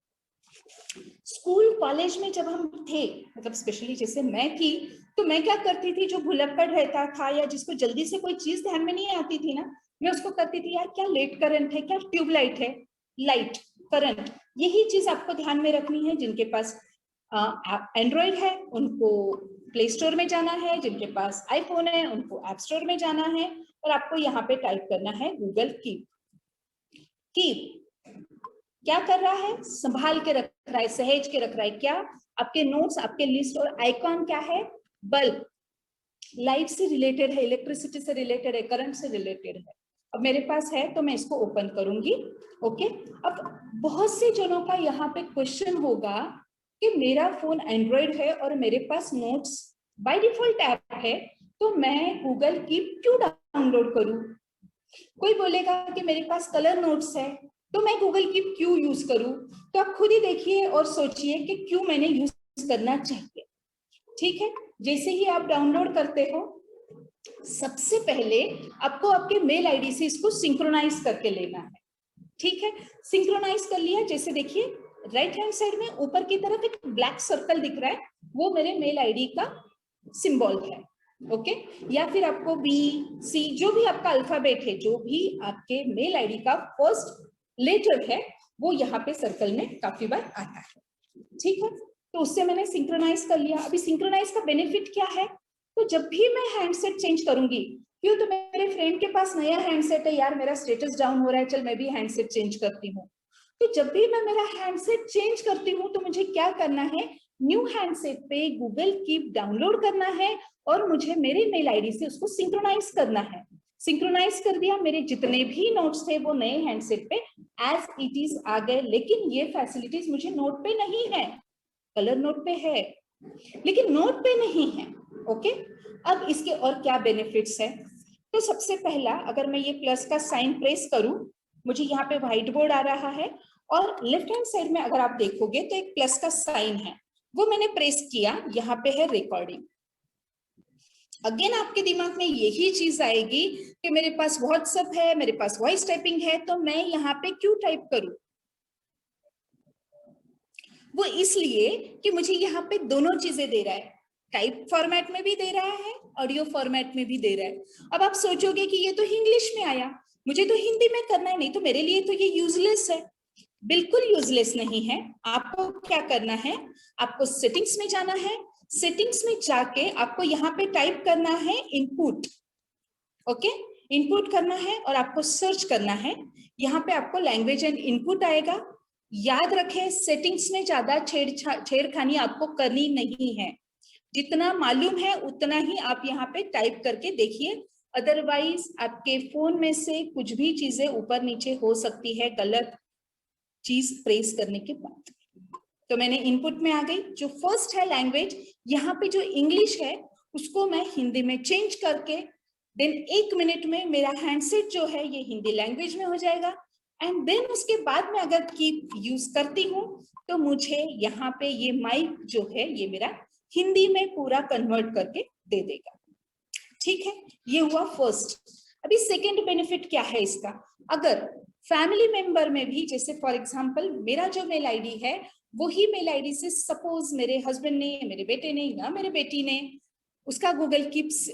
स्कूल कॉलेज में जब हम थे, मतलब स्पेशली जैसे मैं थी, तो मैं क्या करती थी, जो भुलक्कड़ रहता था या जिसको जल्दी से कोई चीज ध्यान में नहीं आती थी ना, मैं उसको करती थी, यार क्या लेट करंट है, क्या ट्यूबलाइट है, लाइट करंट, यही चीज आपको ध्यान में रखनी है। जिनके पास एंड्रॉइड है उनको प्ले स्टोर में जाना है, जिनके पास आईफोन है उनको ऐप स्टोर में जाना है, और आपको यहाँ पे टाइप करना है गूगल कीप। कीप क्या कर रहा है, संभाल के रख रहा है, सहेज के रख रहा है। क्या, आपके नोट्स, आपके लिस्ट, और आइकॉन क्या है, बल्ब, लाइट से रिलेटेड है, इलेक्ट्रिसिटी से रिलेटेड है, करंट से रिलेटेड है। अब मेरे पास है तो मैं इसको ओपन करूंगी। ओके, अब बहुत से जनों का यहाँ पे क्वेश्चन होगा कि मेरा फोन एंड्रॉइड है और मेरे पास नोट्स बाय डिफॉल्ट ऐप है, तो मैं गूगल कीप क्यों डाउनलोड करूं। कोई बोलेगा कि मेरे पास कलर नोट्स है तो मैं गूगल कीप क्यों यूज करूं। तो आप खुद ही देखिए और सोचिए कि क्यों मैंने यूज करना चाहिए। ठीक है, जैसे ही आप डाउनलोड करते हो सबसे पहले आपको आपके मेल आईडी से इसको सिंक्रोनाइज करके लेना है। ठीक है, सिंक्रोनाइज कर लिया, जैसे देखिए राइट हैंड साइड में ऊपर की तरफ एक ब्लैक सर्कल दिख रहा है, वो मेरे मेल आईडी का सिंबल है। ओके, या फिर आपको BC जो भी आपका अल्फाबेट है, जो भी आपके मेल आईडी का फर्स्ट लेटर है, वो यहाँ पे सर्कल में काफी बार आता है। ठीक है, तो उससे मैंने सिंक्रोनाइज कर लिया। अभी सिंक्रोनाइज का बेनिफिट क्या है, तो जब भी मैं हैंडसेट चेंज करूंगी, क्यों, तो मेरे फ्रेंड के पास नया हैंडसेट है, यार मेरा स्टेटस डाउन हो रहा है, चल मैं भी हैंडसेट चेंज करती हूँ। तो जब भी मैं मेरा हैंडसेट चेंज करती हूँ तो मुझे क्या करना है, न्यू हैंडसेट पे गूगल कीप डाउनलोड करना है और मुझे मेरे मेल आईडी से उसको सिंक्रोनाइज करना है। सिंक्रोनाइज कर दिया, मेरे जितने भी नोट्स थे वो नए हैंडसेट पे एज इट इज आ गए। लेकिन ये फैसिलिटीज मुझे नोट पे नहीं है, कलर नोट पे है लेकिन नोट पे नहीं है। ओके, अब इसके और क्या बेनिफिट्स है, तो सबसे पहला, अगर मैं ये प्लस का साइन प्रेस करूं, मुझे यहाँ पे व्हाइट बोर्ड आ रहा है और लेफ्ट हैंड साइड में अगर आप देखोगे तो एक प्लस का साइन है। वो मैंने प्रेस किया, यहाँ पे है रिकॉर्डिंग। अगेन आपके दिमाग में यही चीज आएगी कि मेरे पास व्हाट्सएप है, मेरे पास वॉइस टाइपिंग है, तो मैं यहाँ पे क्यों टाइप करूं? वो इसलिए कि मुझे यहाँ पे दोनों चीजें दे रहा है, टाइप फॉर्मेट में भी दे रहा है, ऑडियो फॉर्मेट में भी दे रहा है। अब आप सोचोगे कि ये तो इंग्लिश में आया, मुझे तो हिंदी में करना है, नहीं तो मेरे लिए तो ये यूजलेस है। बिल्कुल यूजलेस नहीं है। आपको क्या करना है, आपको सेटिंग्स में जाना है, सेटिंग्स में जाके आपको यहाँ पे टाइप करना है इनपुट। ओके, इनपुट करना है और आपको सर्च करना है। यहाँ पे आपको लैंग्वेज एंड इनपुट आएगा। याद रखें, सेटिंग्स में ज्यादा छेड़खानी आपको करनी नहीं है। जितना मालूम है उतना ही आप यहाँ पे टाइप करके देखिए, अदरवाइज आपके फोन में से कुछ भी चीजें ऊपर नीचे हो सकती है गलत चीज प्रेस करने के बाद। तो मैंने इनपुट में आ गई। जो फर्स्ट है लैंग्वेज, यहाँ पे जो इंग्लिश है उसको मैं हिंदी में चेंज करके देन 1 मिनट में मेरा हैंडसेट जो है ये हिंदी लैंग्वेज में हो जाएगा। एंड देन उसके बाद में अगर कीप यूज करती हूँ तो मुझे यहाँ पे ये माइक जो है ये मेरा हिंदी में पूरा कन्वर्ट करके दे देगा। ठीक है, ये हुआ फर्स्ट। अभी सेकेंड बेनिफिट क्या है इसका, अगर फैमिली मेंबर में भी, जैसे फॉर एग्जांपल मेरा जो मेल आईडी है वही मेल आईडी से सपोज मेरे हस्बैंड ने, मेरे बेटे ने या मेरे बेटी ने उसका गूगल कीप्स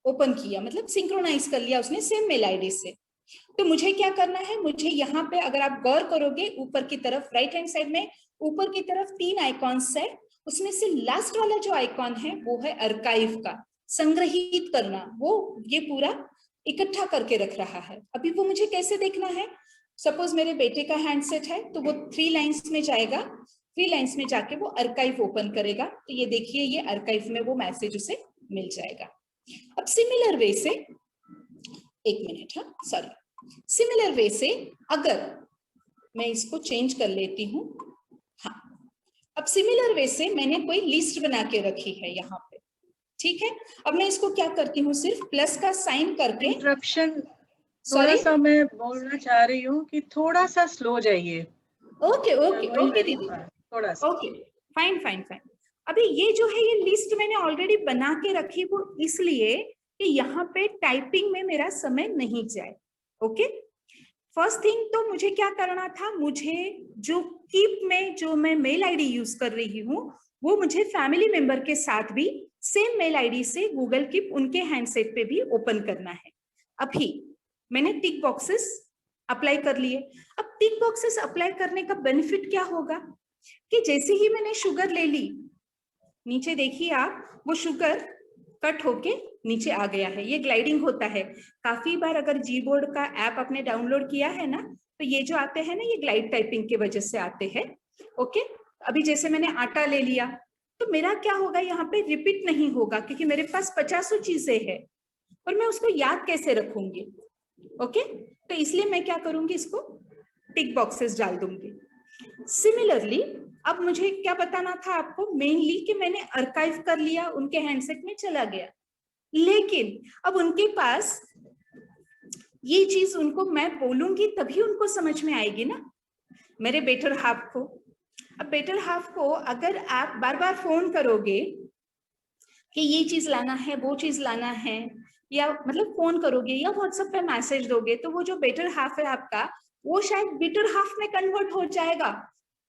ओपन किया, मतलब सिंक्रोनाइज कर लिया उसने सेम मेल आईडी से, तो मुझे क्या करना है, मुझे यहाँ पे अगर आप गौर करोगे ऊपर की तरफ राइट हैंड साइड में ऊपर की तरफ 3 आइकॉन्स है, उसमें से लास्ट वाला जो आइकॉन है वो है आर्काइव का, संग्रहित करना। वो ये पूरा इकट्ठा करके रख रहा है। अभी वो मुझे कैसे देखना है, सपोज मेरे बेटे का हैंडसेट है तो वो 3 लाइंस में जाएगा, 3 लाइंस में जाके वो आर्काइव ओपन करेगा, तो ये देखिए ये आर्काइव में वो मैसेज उसे मिल जाएगा। अब सिमिलर वे से, 1 मिनट, हाँ सॉरी, सिमिलर वे से अगर मैं इसको चेंज कर लेती हूँ, हाँ, अब सिमिलर वे से मैंने कोई लिस्ट बना के रखी है यहाँ पे, ठीक है। अब मैं इसको क्या करती हूँ, सिर्फ प्लस का साइन करके, इंटरप्शन थोड़ा सा मैं बोलना चाह रही हूँ कि थोड़ा सा स्लो जाइए। ओके ओके ओके दीदी, थोड़ा सा ओके, फाइन फाइन फाइन। अभी ये जो है ये लिस्ट मैंने ऑलरेडी बना के रखी, वो इसलिए कि यहाँ पे टाइपिंग में मेरा समय नहीं जाए। ओके, फर्स्ट थिंग तो मुझे क्या करना था, मुझे जो कीप में जो मैं मेल आईडी यूज कर रही हूँ वो मुझे फैमिली मेंबर के साथ भी सेम मेल आईडी से गूगल कीप उनके हैंडसेट पे भी ओपन करना है। अभी मैंने टिक बॉक्सेस अप्लाई कर लिए। अब टिक बॉक्सेस अप्लाई करने का बेनिफिट क्या होगा कि जैसे ही मैंने शुगर ले ली, नीचे देखिए आप, वो शुगर कट होके नीचे आ गया है, ये ग्लाइडिंग होता है। काफी बार अगर जीबोर्ड का ऐप आपने डाउनलोड किया है ना, तो ये जो आते हैं ना, ये ग्लाइड टाइपिंग की वजह से आते हैं। ओके, अभी जैसे मैंने आटा ले लिया तो मेरा क्या होगा, यहाँ पे रिपीट नहीं होगा क्योंकि मेरे पास 50 चीजें हैं और मैं उसको याद कैसे रखूंगी। ओके, तो इसलिए मैं क्या करूंगी, इसको टिक बॉक्सेस डाल दूंगी। सिमिलरली अब मुझे क्या बताना था आपको, मेनली कि मैंने आर्काइव कर लिया, उनके हैंडसेट में चला गया, लेकिन अब उनके पास ये चीज उनको मैं बोलूंगी तभी उनको समझ में आएगी ना, मेरे बेटर हाफ को। अब बेटर हाफ को अगर आप बार बार फोन करोगे कि ये चीज लाना है, वो चीज लाना है, या मतलब फोन करोगे या व्हाट्सएप पे मैसेज दोगे, तो वो जो बेटर हाफ है आपका, वो शायद बेटर हाफ में कन्वर्ट हो जाएगा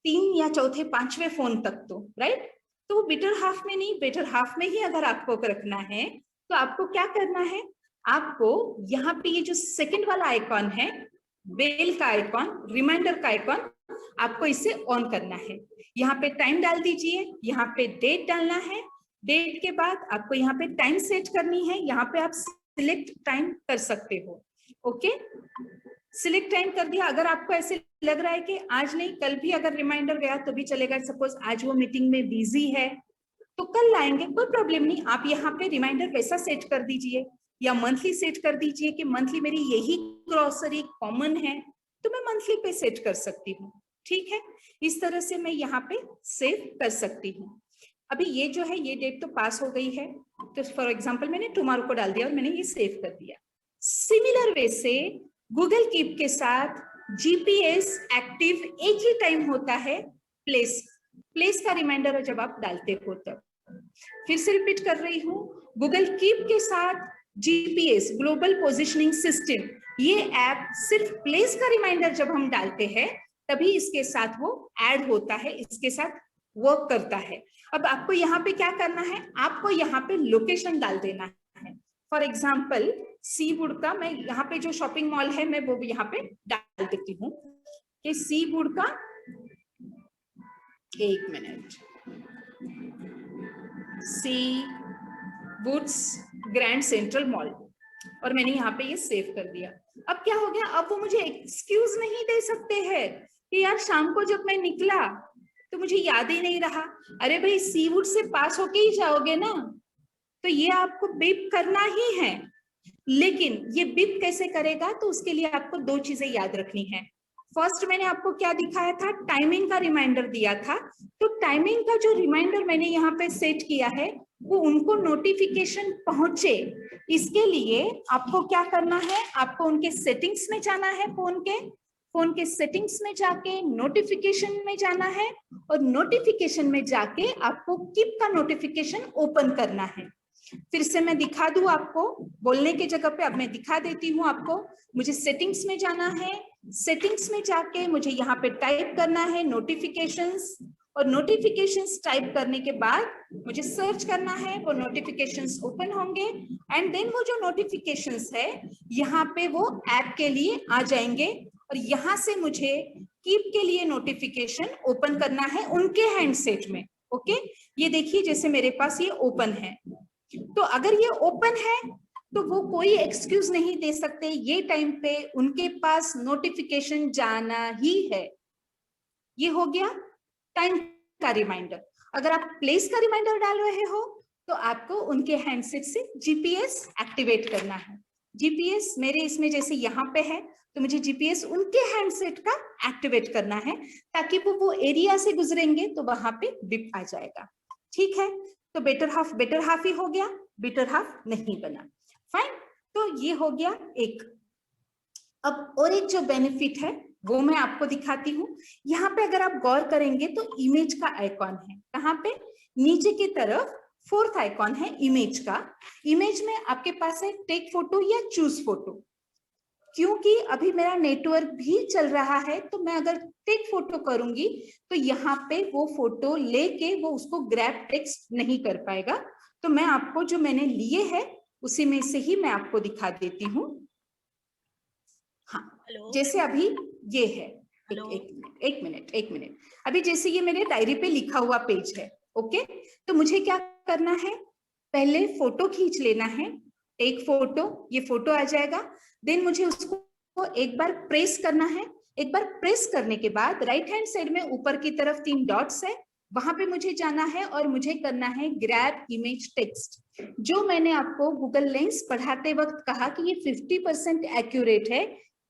3 या चौथे 5वें फोन तक, तो राइट। तो वो बेटर हाफ में नहीं, बेटर हाफ में ही अगर आपको रखना है तो आपको क्या करना है, आपको यहाँ पे ये जो सेकंड वाला आइकॉन है, बेल का आइकॉन, रिमाइंडर का आइकॉन, आपको इसे ऑन करना है। यहाँ पे टाइम डाल दीजिए, यहाँ पे डेट डालना है, डेट के बाद आपको यहाँ पे टाइम सेट करनी है, यहाँ पे आप सिलेक्ट टाइम कर सकते हो। ओके, सिलेक्ट टाइम कर दिया। अगर आपको ऐसे लग रहा है कि आज नहीं कल भी अगर रिमाइंडर गया तो भी चलेगा, सपोज आज वो मीटिंग में बिजी है तो कल लाएंगे, कोई प्रॉब्लम नहीं। आप यहाँ पे रिमाइंडर वैसा सेट कर दीजिए, या मंथली सेट कर दीजिए कि मंथली मेरी यही ग्रोसरी कॉमन है तो मैं मंथली पे सेट कर सकती हूँ। ठीक है, इस तरह से मैं यहाँ पे सेव कर सकती हूँ। अभी ये जो है ये डेट तो पास हो गई है, तो फॉर एग्जांपल मैंने टुमारो को डाल दिया और मैंने ये सेव कर दिया। सिमिलर वे से गूगल कीप के साथ जीपीएस एक्टिव एक ही टाइम होता है प्लेस प्लेस का रिमाइंडर जब आप डालते हो तब। फिर से रिपीट कर रही हूँ, गूगल कीप के साथ जीपीएस ग्लोबल पोजिशनिंग सिस्टम, ये ऐप सिर्फ प्लेस का रिमाइंडर जब हम डालते हैं तभी इसके साथ वो ऐड होता है, इसके साथ वर्क करता है। अब आपको यहाँ पे क्या करना है, आपको यहाँ पे लोकेशन डाल देना है। फॉर एग्जाम्पल सीवुड का, मैं यहाँ पे जो शॉपिंग मॉल है मैं वो यहाँ पे डाल देती हूँ कि सीवुड का, एक मिनट, सी वुड्स ग्रैंड सेंट्रल मॉल, और मैंने यहाँ पे ये सेव कर दिया। अब क्या हो गया, अब वो मुझे एक्सक्यूज नहीं दे सकते हैं कि यार शाम को जब मैं निकला तो मुझे याद ही नहीं रहा। अरे भाई सीवुड से पास होके ही जाओगे ना, तो ये आपको बीप करना ही है। लेकिन ये बीप कैसे करेगा, तो उसके लिए आपको दो चीजें याद रखनी है। फर्स्ट मैंने आपको क्या दिखाया था, टाइमिंग का रिमाइंडर दिया था। तो टाइमिंग का जो रिमाइंडर मैंने यहाँ पे सेट किया है वो उनको नोटिफिकेशन पहुंचे, इसके लिए आपको क्या करना है, आपको उनके सेटिंग्स में जाना है, फोन के सेटिंग्स में जाके नोटिफिकेशन में जाना है, और नोटिफिकेशन में जाके आपको कीप का नोटिफिकेशन ओपन करना है। फिर से मैं दिखा दूं आपको, बोलने की जगह पे अब मैं दिखा देती हूँ आपको। मुझे सेटिंग्स में जाना है, सेटिंग्स में जाके मुझे यहाँ पे टाइप करना है नोटिफिकेशंस, और नोटिफिकेशंस टाइप करने के बाद मुझे सर्च करना है, वो नोटिफिकेशंस ओपन होंगे, एंड देन वो जो नोटिफिकेशंस है यहाँ पे वो ऐप के लिए आ जाएंगे, और यहाँ से मुझे कीप के लिए नोटिफिकेशन ओपन करना है उनके हैंडसेट में। ओके, ये देखिए जैसे मेरे पास ये ओपन है, तो अगर ये ओपन है तो वो कोई एक्सक्यूज नहीं दे सकते, ये टाइम पे उनके पास नोटिफिकेशन जाना ही है। ये हो गया टाइम का रिमाइंडर। अगर आप प्लेस का रिमाइंडर डाल रहे हो तो आपको उनके हैंडसेट से जीपीएस एक्टिवेट करना है। जीपीएस मेरे इसमें जैसे यहाँ पे है, तो मुझे जीपीएस उनके हैंडसेट का एक्टिवेट करना है, ताकि वो एरिया से गुजरेंगे तो वहां पे बिप आ जाएगा। ठीक है, तो बेटर हाफ ही हो गया, बेटर हाफ नहीं बना। फाइन, तो ये हो गया एक। अब और एक जो बेनिफिट है वो मैं आपको दिखाती हूँ। यहाँ पे अगर आप गौर करेंगे तो इमेज का आइकॉन है, कहाँ पे, नीचे की तरफ फोर्थ आइकॉन है इमेज का। इमेज में आपके पास है टेक फोटो या चूज फोटो। क्योंकि अभी मेरा नेटवर्क भी चल रहा है, तो मैं अगर टेक फोटो करूंगी तो यहाँ पे वो फोटो लेके वो उसको ग्रैब टेक्स्ट नहीं कर पाएगा। तो मैं आपको जो मैंने लिए है उसी में से ही मैं आपको दिखा देती हूँ। हाँ, जैसे अभी ये है, एक मिनट, अभी जैसे ये मेरे डायरी पे लिखा हुआ पेज है। ओके, तो मुझे क्या करना है, पहले फोटो खींच लेना है, टेक फोटो, ये फोटो आ जाएगा। देन मुझे उसको एक बार प्रेस करना है। एक बार प्रेस करने के बाद राइट हैंड साइड में ऊपर की तरफ 3 डॉट्स है, वहां पे मुझे जाना है और मुझे करना है ग्रैब इमेज टेक्स्ट। जो मैंने आपको गूगल लेंस पढ़ाते वक्त कहा कि ये 50% एक्यूरेट है,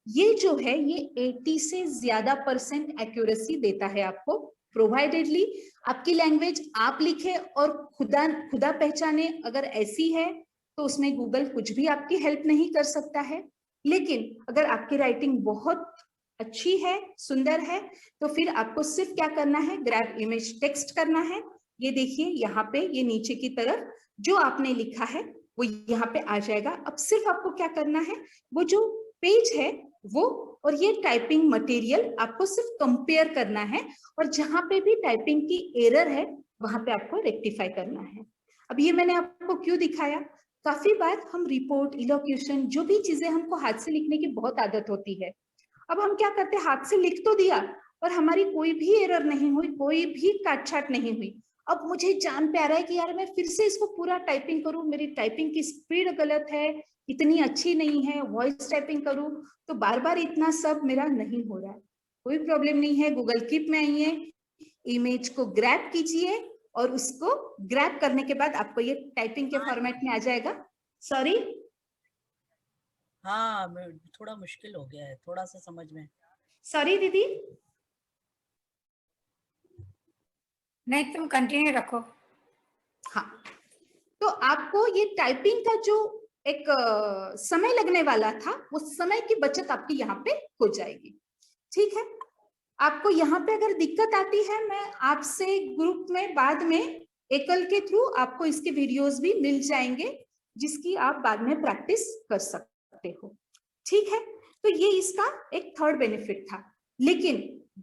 ये जो है ये 80 से ज्यादा % एक्यूरेसी देता है आपको। प्रोवाइडेडली आपकी लैंग्वेज आप लिखे और खुदा पहचाने अगर ऐसी है तो उसमें गूगल कुछ भी आपकी हेल्प नहीं कर सकता है। लेकिन अगर आपकी राइटिंग बहुत अच्छी है, सुंदर है, तो फिर आपको सिर्फ क्या करना है, ग्रैब इमेज टेक्स्ट करना है। ये देखिए यहाँ पे ये नीचे की तरफ जो आपने लिखा है वो यहाँ पे आ जाएगा। अब सिर्फ आपको क्या करना है, वो जो पेज है वो और ये टाइपिंग मटेरियल आपको सिर्फ कंपेयर करना है, और जहां पे भी टाइपिंग की एरर है वहां पे आपको रेक्टिफाई करना है। अब ये मैंने आपको क्यों दिखाया, काफी बार हम रिपोर्ट, इलोक्यूशन, जो भी चीजें हमको हाथ से लिखने की बहुत आदत होती है, अब हम क्या करते हैं, हाथ से लिख तो दिया और हमारी कोई भी एरर नहीं हुई, कोई भी काटछाट नहीं हुई। अब मुझे जान पे आ रहा है कि यार मैं फिर से इसको पूरा टाइपिंग करूं, मेरी टाइपिंग की स्पीड गलत है, इतनी अच्छी नहीं है, वॉइस टाइपिंग करूं, तो बार बार इतना सब मेरा नहीं हो रहा है। कोई प्रॉब्लम नहीं है, गूगल कीप में आइए, इमेज को ग्रैब कीजिए और उसको ग्रैब करने के बाद आपको ये टाइपिंग के फॉर्मेट में आ जाएगा। सॉरी, हाँ थोड़ा मुश्किल हो गया है, थोड़ा सा समझ में। सॉरी दीदी। नहीं, तुम कंटिन्यू रखो। हाँ, तो आपको ये टाइपिंग का जो एक समय लगने वाला था, वो समय की बचत आपकी यहाँ पे हो जाएगी। ठीक है, आपको यहाँ पे अगर दिक्कत आती है, मैं आपसे ग्रुप में बाद में एकल के थ्रू आपको इसके वीडियोस भी मिल जाएंगे, जिसकी आप बाद में प्रैक्टिस कर सकते हो। ठीक है, तो ये इसका एक थर्ड बेनिफिट था। लेकिन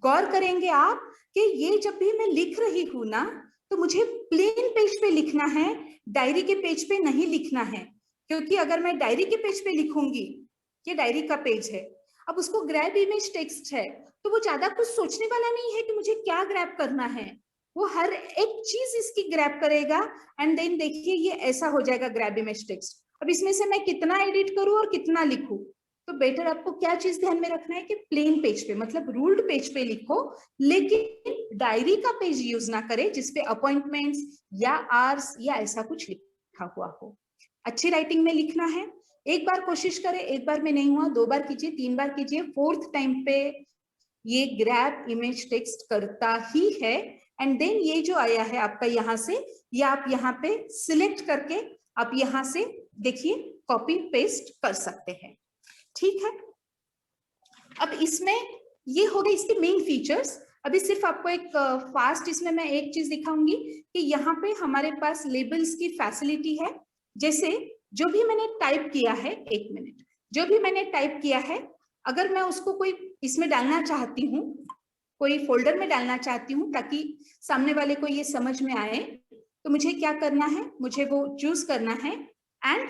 गौर करेंगे आप कि ये जब भी मैं लिख रही हूं ना, तो मुझे प्लेन पेज पे लिखना है, डायरी के पेज पे नहीं लिखना है। क्योंकि अगर मैं डायरी के पेज पे लिखूंगी, ये डायरी का पेज है, अब उसको ग्रैब इमेज टेक्स्ट है, तो वो ज्यादा कुछ सोचने वाला नहीं है कि मुझे क्या ग्रैब करना है। वो हर एक चीज इसकी ग्रैब करेगा एंड देन देखिए ये ऐसा हो जाएगा ग्रैब इमेज टेक्स्ट। अब इसमें से मैं कितना एडिट करूं और कितना लिखूं, तो बेटर आपको क्या चीज ध्यान में रखना है कि प्लेन पेज पे, मतलब रूल्ड पेज पे लिखो, लेकिन डायरी का पेज यूज ना करे जिसपे अपॉइंटमेंट्स या आवर्स या ऐसा कुछ लिखा हुआ हो। अच्छी राइटिंग में लिखना है। एक बार कोशिश करें, एक बार में नहीं हुआ 2 बार कीजिए, 3 बार कीजिए, 4th टाइम पे ये ग्रैब इमेज टेक्स्ट करता ही है। एंड देन ये जो आया है आपका यहाँ से, ये आप यहाँ पे सिलेक्ट करके आप यहाँ से देखिए कॉपी पेस्ट कर सकते हैं। ठीक है, अब इसमें ये हो गए इसके मेन फीचर्स। अभी सिर्फ आपको एक फास्ट इसमें मैं एक चीज दिखाऊंगी कि यहाँ पे हमारे पास लेबल्स की फैसिलिटी है। जैसे जो भी मैंने टाइप किया है, 1 मिनट, जो भी मैंने टाइप किया है, अगर मैं उसको कोई इसमें डालना चाहती हूँ, कोई फोल्डर में डालना चाहती हूँ ताकि सामने वाले को ये समझ में आए, तो मुझे क्या करना है, मुझे वो चूज करना है एंड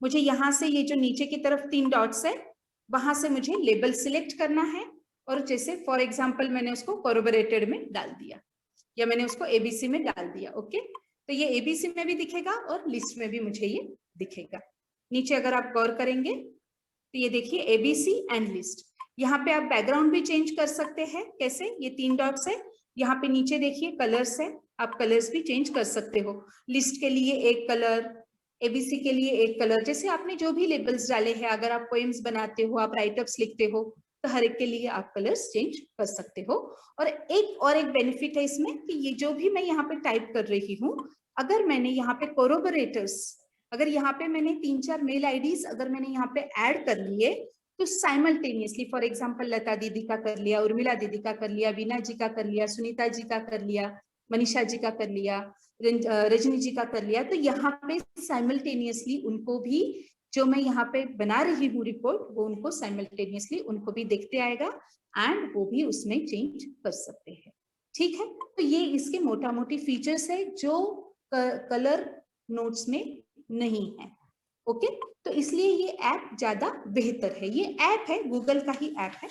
मुझे यहाँ से ये जो नीचे की तरफ 3 डॉट्स है, वहां से मुझे लेबल सिलेक्ट करना है। और जैसे फॉर एग्जांपल मैंने उसको कोलैबोरेटेड में डाल दिया या मैंने उसको एबीसी में डाल दिया। ओके, तो ये एबीसी में भी दिखेगा और लिस्ट में भी मुझे ये दिखेगा। नीचे अगर आप गौर करेंगे तो ये देखिए एबीसी एंड लिस्ट। यहाँ पे आप बैकग्राउंड भी चेंज कर सकते हैं। कैसे? ये 3 डॉट्स है, यहाँ पे नीचे देखिए कलर्स है, आप कलर्स भी चेंज कर सकते हो। लिस्ट के लिए एक कलर, एबीसी के लिए एक कलर, जैसे आपने जो भी लेबल्स डाले हैं, अगर आप पोएम्स बनाते हो, आप राइटअप्स लिखते हो, तो हर एक के लिए आप कलर्स चेंज कर सकते हो। और एक बेनिफिट है इसमें कि ये जो भी मैं यहाँ पे टाइप कर रही हूँ, अगर मैंने यहाँ पे कोलैबोरेटर्स, अगर यहाँ पे मैंने 3-4 मेल आईडीज अगर मैंने यहाँ पे ऐड कर लिए, तो साइमल्टेनियसली फॉर एग्जांपल लता दीदी का कर लिया, उर्मिला दीदी का कर लिया, वीना जी का कर लिया, सुनीता जी का कर लिया, मनीषा जी का कर लिया, रजनी जी का कर लिया, तो यहाँ पे साइमल्टेनियसली उनको भी, जो मैं यहाँ पे बना रही हूँ रिपोर्ट, वो उनको साइमल्टेनियसली उनको भी देखते आएगा एंड वो भी उसमें चेंज कर सकते हैं। ठीक है, तो ये इसके मोटा मोटी फीचर्स है जो कलर नोट्स में नहीं है। ओके, तो इसलिए ये ऐप ज्यादा बेहतर है। ये ऐप है, गूगल का ही ऐप है।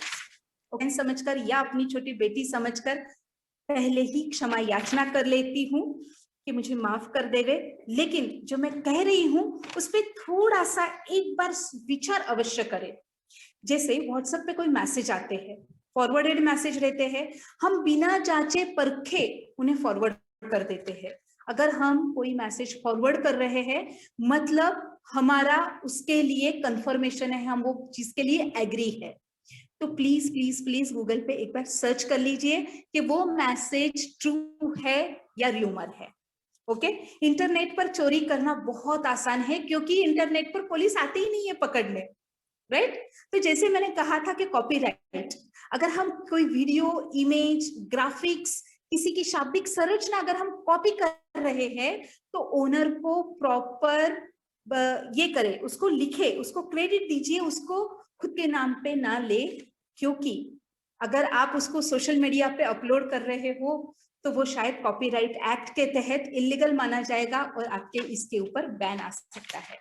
ओके, समझकर या अपनी छोटी बेटी समझकर पहले ही क्षमा याचना कर लेती हूँ कि मुझे माफ कर देवे, लेकिन जो मैं कह रही हूँ उस पर थोड़ा सा एक बार विचार अवश्य करें। जैसे व्हाट्सएप पे कोई मैसेज आते हैं, फॉरवर्डेड मैसेज रहते हैं, हम बिना जांचे परखे उन्हें फॉरवर्ड कर देते हैं। अगर हम कोई मैसेज फॉरवर्ड कर रहे हैं, मतलब हमारा उसके लिए कंफर्मेशन है, हम वो चीज के लिए एग्री है। तो प्लीज प्लीज प्लीज गूगल पे एक बार सर्च कर लीजिए कि वो मैसेज ट्रू है या र्यूमर है। ओके, इंटरनेट पर चोरी करना बहुत आसान है क्योंकि इंटरनेट पर पुलिस आती ही नहीं है पकड़ने, राइट? तो जैसे मैंने कहा था कि कॉपीराइट, अगर हम कोई वीडियो, इमेज, ग्राफिक्स, किसी की शाब्दिक संरचना अगर हम कॉपी कर रहे हैं, तो ओनर को प्रॉपर ये करे, उसको लिखे, उसको क्रेडिट दीजिए, उसको खुद के नाम पे ना ले, क्योंकि अगर आप उसको सोशल मीडिया पे अपलोड कर रहे हो तो वो शायद कॉपीराइट एक्ट के तहत इलीगल माना जाएगा और आपके इसके ऊपर बैन आ सकता है।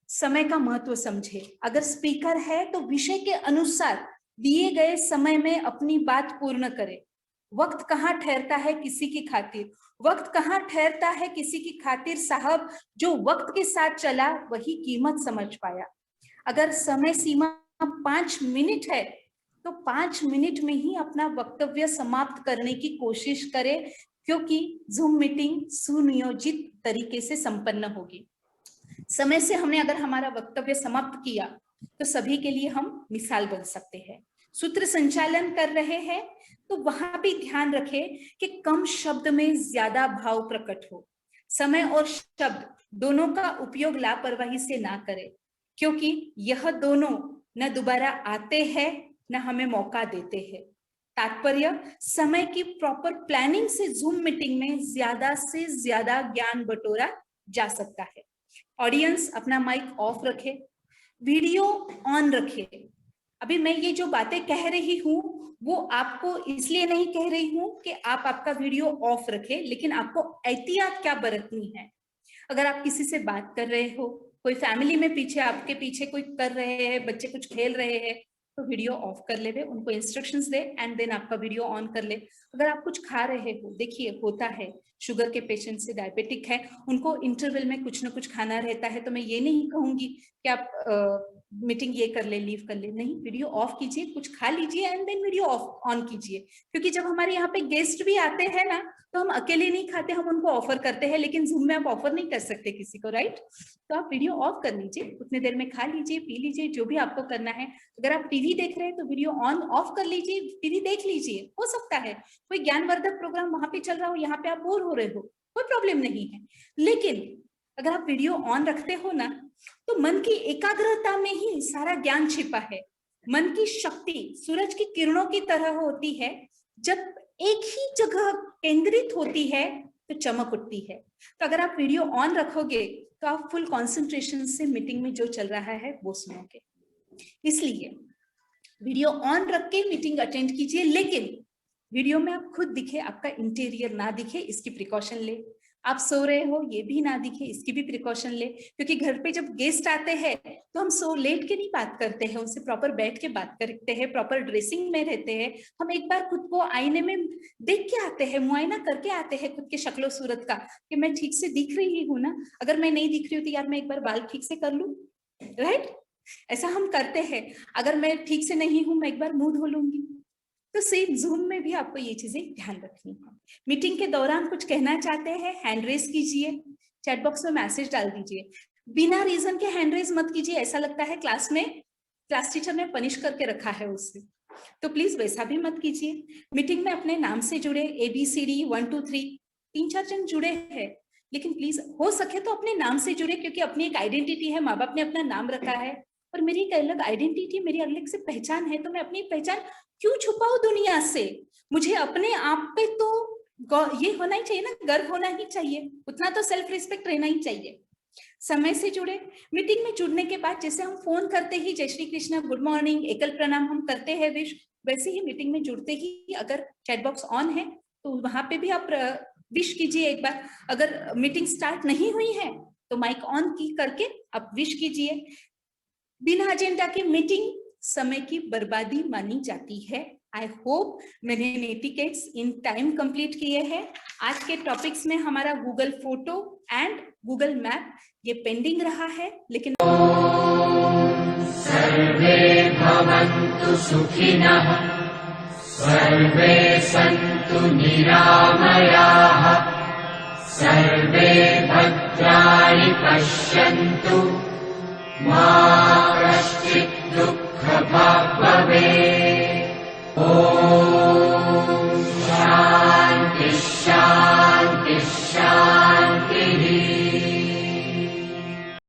समय का महत्व समझे। अगर स्पीकर है तो विषय के अनुसार दिए गए समय में अपनी बात पूर्ण करे। वक्त कहाँ ठहरता है किसी की खातिर, वक्त कहाँ ठहरता है किसी की खातिर साहब, जो वक्त के साथ चला वही कीमत समझ पाया। अगर समय सीमा 5 मिनट है तो 5 मिनट में ही अपना वक्तव्य समाप्त करने की कोशिश करें, क्योंकि जूम मीटिंग सुनियोजित तरीके से संपन्न होगी। समय से हमने अगर हमारा वक्तव्य समाप्त किया तो सभी के लिए हम मिसाल बन सकते हैं। सूत्र संचालन कर रहे हैं तो वहां भी ध्यान रखें कि कम शब्द में ज्यादा भाव प्रकट हो। समय और शब्द दोनों का उपयोग लापरवाही से ना करें, क्योंकि यह दोनों न दोबारा आते हैं न हमें मौका देते हैं। तात्पर्य समय की प्रॉपर प्लानिंग से जूम मीटिंग में ज्यादा से ज्यादा ज्ञान बटोरा जा सकता है। ऑडियंस अपना माइक ऑफ रखे, वीडियो ऑन रखे। अभी मैं ये जो बातें कह रही हूँ वो आपको इसलिए नहीं कह रही हूँ कि आप आपका वीडियो ऑफ रखें, लेकिन आपको एहतियात क्या बरतनी है। अगर आप किसी से बात कर रहे हो, कोई फैमिली में पीछे आपके पीछे कोई कर रहे हैं, बच्चे कुछ खेल रहे हैं, तो वीडियो ऑफ कर ले, उनको इंस्ट्रक्शंस दे एंड देन आपका वीडियो ऑन कर ले। अगर आप कुछ खा रहे हो, देखिए होता है शुगर के पेशेंट से, डायबिटिक है, उनको इंटरवल में कुछ ना कुछ खाना रहता है, तो मैं ये नहीं कहूंगी कि आप मीटिंग ये कर ले, लीव कर ले, नहीं, वीडियो ऑफ कीजिए, कुछ खा लीजिए and then video off on कीजिए। क्योंकि जब हमारे यहाँ पे गेस्ट भी आते हैं ना, तो हम अकेले नहीं खाते, हम उनको ऑफर करते हैं, लेकिन जूम में आप ऑफर नहीं कर सकते किसी को, राइट। तो आप वीडियो ऑफ कर लीजिए, उतने देर में खा लीजिए, पी लीजिए, जो भी आपको करना है। अगर आप टीवी देख रहे हैं तो वीडियो ऑन ऑफ कर लीजिए, टीवी देख लीजिए। हो सकता है कोई ज्ञानवर्धक प्रोग्राम वहां पे चल रहा हो, यहाँ पे आप बोर हो रहे हो, कोई प्रॉब्लम नहीं है। लेकिन अगर आप वीडियो ऑन रखते हो ना, तो मन की एकाग्रता में ही सारा ज्ञान छिपा है। मन की शक्ति सूरज की किरणों की तरह होती है, जब एक ही जगह केंद्रित होती है तो चमक उठती है। तो अगर आप वीडियो ऑन रखोगे तो आप फुल कंसंट्रेशन से मीटिंग में जो चल रहा है वो सुनोगे। इसलिए वीडियो ऑन रख के मीटिंग अटेंड कीजिए, लेकिन वीडियो में आप खुद दिखे, आपका इंटीरियर ना दिखे, इसकी प्रिकॉशन ले। आप सो रहे हो ये भी ना दिखे, इसकी भी प्रिकॉशन ले। क्योंकि घर पे जब गेस्ट आते हैं तो हम सो लेट के नहीं बात करते हैं, उनसे प्रॉपर बैठ के बात करते हैं, प्रॉपर ड्रेसिंग में रहते हैं। हम एक बार खुद को आईने में देख के आते हैं, मुआयना करके आते हैं खुद के शक्लो सूरत का, कि मैं ठीक से दिख रही हूँ ना। अगर मैं नहीं दिख रही हूँ तो यार मैं एक बार बाल ठीक से कर लूं, राइट। ऐसा हम करते हैं। अगर मैं ठीक से नहीं हूं, मैं एक बार मुंह धो लूंगी। तो सेम जूम में भी आपको ये चीजें ध्यान रखनी है। मीटिंग के दौरान कुछ कहना चाहते हैं, हैंड रेज कीजिए, चैट बॉक्स में मैसेज डाल दीजिए। बिना रीजन के हैंड रेज मत कीजिए, ऐसा लगता है क्लास में क्लास टीचर ने पनिश करके रखा है उससे, तो प्लीज वैसा भी मत कीजिए। मीटिंग में अपने नाम से जुड़े, ABCD 1 2 3 3-4 जन जुड़े हैं, लेकिन प्लीज हो सके तो अपने नाम से जुड़े, क्योंकि अपनी एक आइडेंटिटी है, माँ बाप ने अपना नाम रखा है और मेरी एक अलग आइडेंटिटी, मेरी अलग से पहचान है। तो मैं अपनी पहचान क्यों छुपाऊं दुनिया से? मुझे अपने आप पे तो ये होना ही चाहिए ना, गर्व होना ही चाहिए, उतना तो सेल्फ रिस्पेक्ट रहना ही चाहिए। समय से जुड़े। मीटिंग में जुड़ने के बाद जैसे हम फोन करते ही जय श्री कृष्ण, गुड मॉर्निंग, एकल प्रणाम हम करते हैं विश, वैसे ही मीटिंग में जुड़ते ही अगर चैट बॉक्स ऑन है तो वहां पे भी आप विश कीजिए एक बार। अगर मीटिंग स्टार्ट नहीं हुई है तो माइक ऑन की करके आप विश कीजिए। बिना एजेंडा की मीटिंग समय की बर्बादी मानी जाती है। आई होप मैंने नेटिकेट्स इन टाइम कंप्लीट किए हैं। आज के टॉपिक्स में हमारा Google photo and Google map ये पेंडिंग रहा है, लेकिन सर्वे भवन्तु सुखिनः, सर्वे सन्तु निरामयाः, सर्वे भद्राणि पश्यन्तु